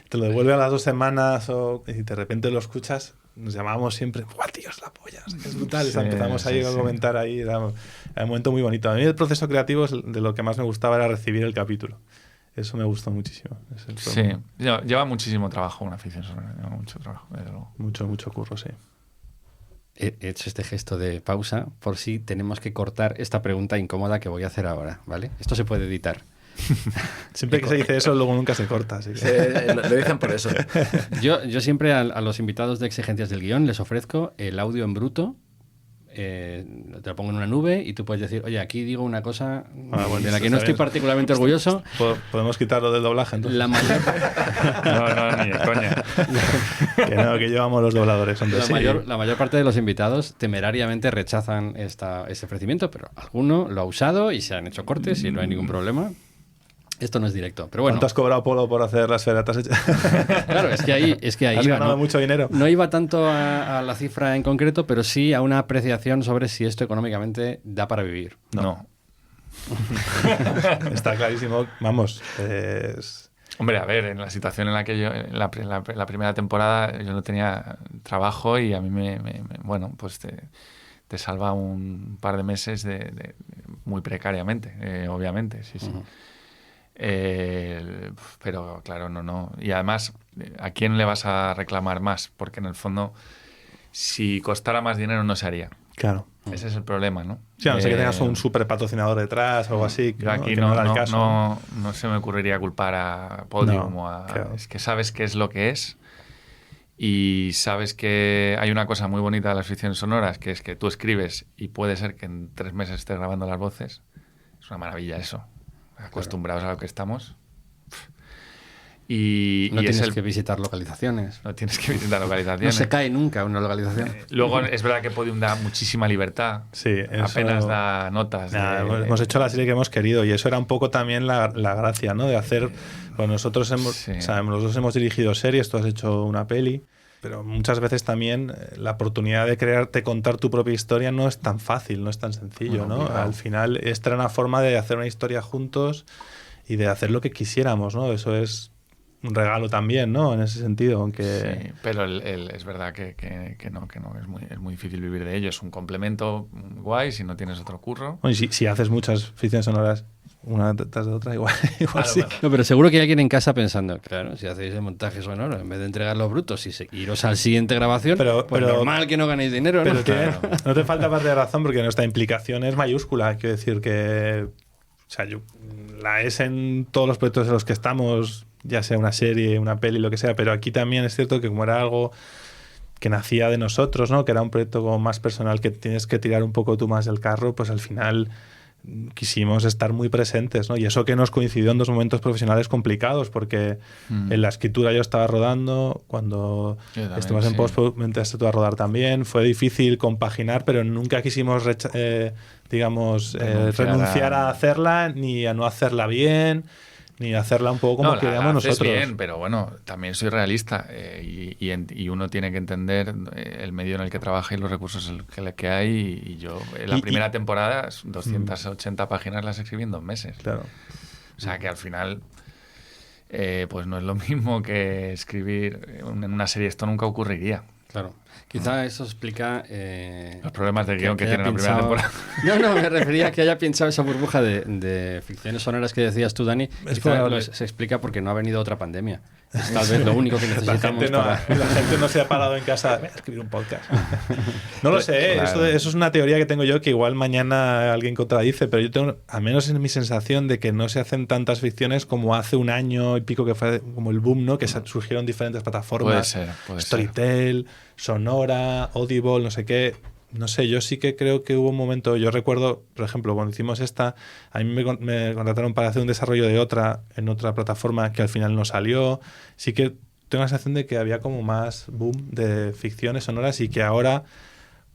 Te lo devuelve a las 2 semanas y de repente lo escuchas. Nos llamábamos siempre, ¡guau, tío, es la polla! Es brutal. Empezamos ahí a comentar ahí. Era un momento muy bonito. A mí el proceso creativo es de lo que más me gustaba, era recibir el capítulo. Eso me gustó muchísimo. Lleva muchísimo trabajo una ficción sonora. Lleva mucho trabajo, desde luego. Mucho curro, sí. He hecho este gesto de pausa por si tenemos que cortar esta pregunta incómoda que voy a hacer ahora, ¿vale? Esto se puede editar. Siempre que se dice eso, luego nunca se corta. Así que... lo dicen por eso. Yo siempre a los invitados de Exigencias del Guión les ofrezco el audio en bruto. Te lo pongo en una nube y tú puedes decir, oye, aquí digo una cosa de la que no estoy particularmente orgulloso. ¿Podemos quitarlo del doblaje, entonces? La mayor... no, ni de coña. que llevamos los dobladores. Hombre, la mayor parte de los invitados temerariamente rechazan este ofrecimiento, pero alguno lo ha usado y se han hecho cortes y no hay ningún problema. Esto no es directo, pero bueno. ¿Cuánto has cobrado, Polo, por hacer la esfera? Claro, es que ahí has ganado mucho dinero. No iba tanto a la cifra en concreto, pero sí a una apreciación sobre si esto económicamente da para vivir. No. Está clarísimo. Vamos. Hombre, a ver, en la situación en la que yo, en la primera temporada, yo no tenía trabajo y a mí bueno, pues te salva un par de meses muy precariamente, obviamente, sí. Uh-huh. Pero claro, no. Y además, ¿a quién le vas a reclamar más? Porque en el fondo, si costara más dinero, no se haría. Claro. Ese es el problema, ¿no? Sí, a no ser que tengas un súper patrocinador detrás o algo así. Yo aquí no se me ocurriría culpar a Podium claro. Es que sabes qué es lo que es y sabes que hay una cosa muy bonita de las ficciones sonoras, que es que tú escribes y puede ser que en 3 meses estés grabando las voces. Es una maravilla eso. Acostumbrados a lo que estamos. Y tienes que visitar localizaciones. No tienes que visitar localizaciones. No se cae nunca una localización. Luego es verdad que Podium da muchísima libertad. Sí, eso... Apenas da notas. Hemos hecho la serie que hemos querido y eso era un poco también la gracia, ¿no? De hacer... Pues nosotros nosotros hemos dirigido series, tú has hecho una peli, pero muchas veces también la oportunidad de contar tu propia historia no es tan fácil, no es tan sencillo, ¿no? Claro. Al final esta era una forma de hacer una historia juntos y de hacer lo que quisiéramos, ¿no? Eso es un regalo también, ¿no? En ese sentido, aunque... Sí, pero es verdad que no, es muy difícil vivir de ello. Es un complemento guay si no tienes otro curro. Bueno, y si haces muchas ficciones sonoras una tras de otra, igual claro, sí. Bueno. No, pero seguro que hay alguien en casa pensando, claro, si hacéis el montaje sonoro, en vez de entregar los brutos y iros al siguiente grabación, pero normal que no ganéis dinero, pero ¿no? Claro. No te falta parte de razón, porque nuestra implicación es mayúscula. Quiero decir que... O sea, la es en todos los proyectos en los que estamos ya sea una serie, una peli, lo que sea, pero aquí también es cierto que como era algo que nacía de nosotros, ¿no? Que era un proyecto como más personal, que tienes que tirar un poco tú más del carro, pues al final quisimos estar muy presentes, ¿no? Y eso que nos coincidió en 2 momentos profesionales complicados, porque en la escritura yo estaba rodando, cuando estuvimos en post me entraste tú a rodar también, fue difícil compaginar, pero nunca quisimos renunciar a hacerla, ni a no hacerla bien, ni hacerla un poco como queríamos nosotros. Bien, pero bueno, también soy realista y uno tiene que entender el medio en el que trabaja y los recursos que hay. Y yo, en la primera temporada, 280 páginas las escribí en 2 meses. Claro. O sea que al final, pues no es lo mismo que escribir en una serie. Esto nunca ocurriría. Claro. Quizá eso explica... los problemas del guión que tiene la primera temporada. No, me refería a que haya pinchado esa burbuja de ficciones sonoras que decías tú, Dani. Quizá se explica porque no ha venido otra pandemia. Es tal vez lo único que necesitamos. La gente no se ha parado en casa a escribir un podcast. No lo sé, claro. Eso es una teoría que tengo yo que igual mañana alguien contradice, pero yo tengo, al menos es mi sensación de que no se hacen tantas ficciones como hace 1 año y pico, que fue como el boom, ¿no? Que surgieron diferentes plataformas. Puede Storytel, Sonora, Audible, no sé qué. No sé, yo sí que creo que hubo un momento, yo recuerdo, por ejemplo, cuando hicimos esta, a mí me contrataron para hacer un desarrollo de otra en otra plataforma que al final no salió. Sí que tengo la sensación de que había como más boom de ficciones sonoras y que ahora,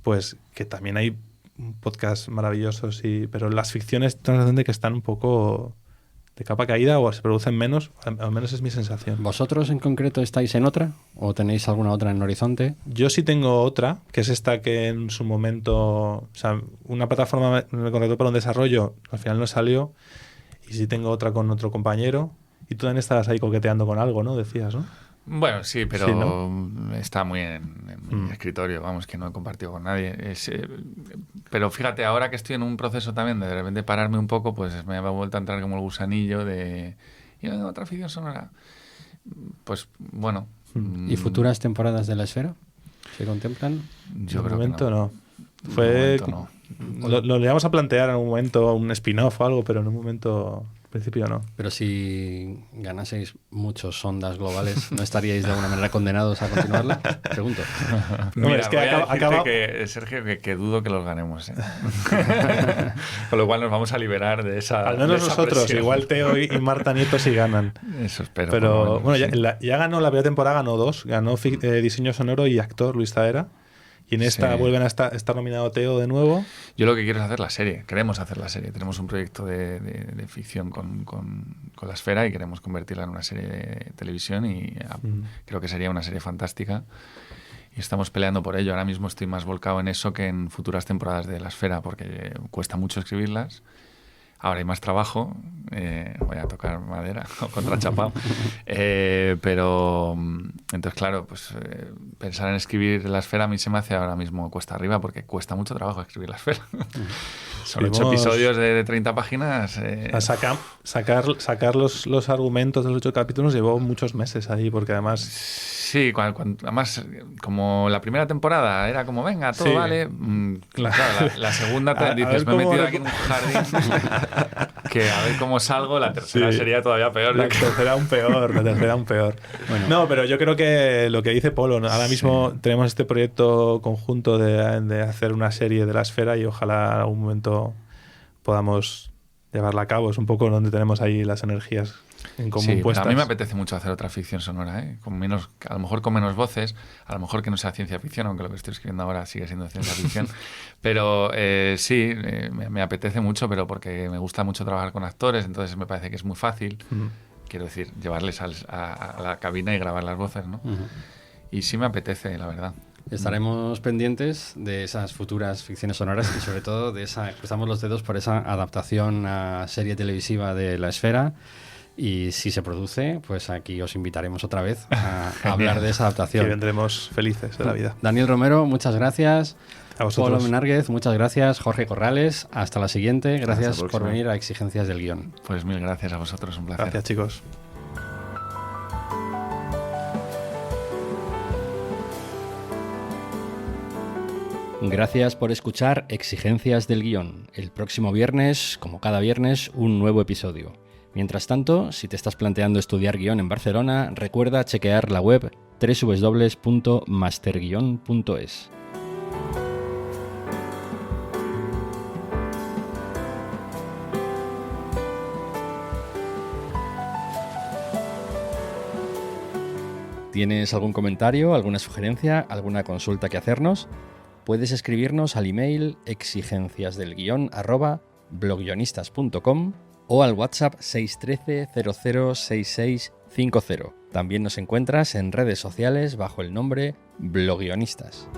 pues, que también hay podcasts maravillosos, pero las ficciones tengo la sensación de que están un poco de capa caída o se producen menos, al menos es mi sensación. ¿Vosotros en concreto estáis en otra o tenéis alguna otra en horizonte? Yo sí tengo otra, que es esta que en su momento, o sea, una plataforma me contrató para un desarrollo, al final no salió, y sí tengo otra con otro compañero, y tú también estabas ahí coqueteando con algo, ¿no? Decías, ¿no? Bueno, sí, pero sí, ¿no? Está muy en mi escritorio, vamos, que no he compartido con nadie. Pero fíjate, ahora que estoy en un proceso también de repente pararme un poco, pues me ha vuelto a entrar como el gusanillo de... ¿Y otra ficción sonora? Pues bueno. ¿Y futuras temporadas de La Esfera? ¿Se contemplan? Yo creo que no. Fue... no. Lo íbamos a plantear en un momento, un spin-off o algo, pero en un momento... Al principio no. Pero si ganaseis muchos sondas globales, ¿no estaríais de alguna manera condenados a continuarla? Pregunto. Mira, es que Sergio, que dudo que los ganemos. Con lo cual nos vamos a liberar de esa. Al menos nosotros, presión. Igual Teo y Marta Nieto sí ganan. Eso espero. Pero bueno, ya ganó la primera temporada, ganó 2. Ganó diseño sonoro y actor Luis Taera. Y en esta vuelven a estar nominado Teo de nuevo. Yo lo que quiero es hacer la serie. Queremos hacer la serie. Tenemos un proyecto de ficción con La Esfera y queremos convertirla en una serie de televisión y creo que sería una serie fantástica. Y estamos peleando por ello. Ahora mismo estoy más volcado en eso que en futuras temporadas de La Esfera porque cuesta mucho escribirlas. Ahora hay más trabajo, voy a tocar madera o contrachapado, pero entonces claro, pues pensar en escribir La Esfera a mí se me hace ahora mismo cuesta arriba porque cuesta mucho trabajo escribir La Esfera. Son 8 episodios de 30 páginas. Sacar los argumentos de los 8 capítulos llevó muchos meses ahí porque además... Sí, además, como la primera temporada era como, venga, todo vale. Claro, la segunda te dices, me he metido aquí en un jardín, que a ver cómo salgo, la tercera sería todavía peor. La tercera aún peor. Bueno. No, pero yo creo que lo que dice Polo, ¿no? Ahora mismo tenemos este proyecto conjunto de hacer una serie de La Esfera y ojalá en algún momento podamos llevarla a cabo. Es un poco donde tenemos ahí las energías en común puestas. A mí me apetece mucho hacer otra ficción sonora, con menos, a lo mejor con menos voces, a lo mejor que no sea ciencia ficción, aunque lo que estoy escribiendo ahora sigue siendo ciencia ficción, pero me apetece mucho, pero porque me gusta mucho trabajar con actores, entonces me parece que es muy fácil, quiero decir, llevarles a la cabina y grabar las voces, ¿no? Y sí me apetece, la verdad. Estaremos pendientes de esas futuras ficciones sonoras y sobre todo de cruzamos los dedos por esa adaptación a serie televisiva de La Esfera. Y si se produce, pues aquí os invitaremos otra vez a hablar de esa adaptación. Que vendremos felices de la vida. Daniel Romero, muchas gracias. A vosotros. Polo Menárguez, muchas gracias. Jorge Corrales, hasta la siguiente. Gracias por venir a Exigencias del Guión. Pues mil gracias a vosotros, un placer. Gracias, chicos. Gracias por escuchar Exigencias del Guión. El próximo viernes, como cada viernes, un nuevo episodio. Mientras tanto, si te estás planteando estudiar guión en Barcelona, recuerda chequear la web www.masterguion.es. ¿Tienes algún comentario, alguna sugerencia, alguna consulta que hacernos? Puedes escribirnos al email exigenciasdelguion@blogguionistas.com o al WhatsApp 613 006650. También nos encuentras en redes sociales bajo el nombre Blogguionistas.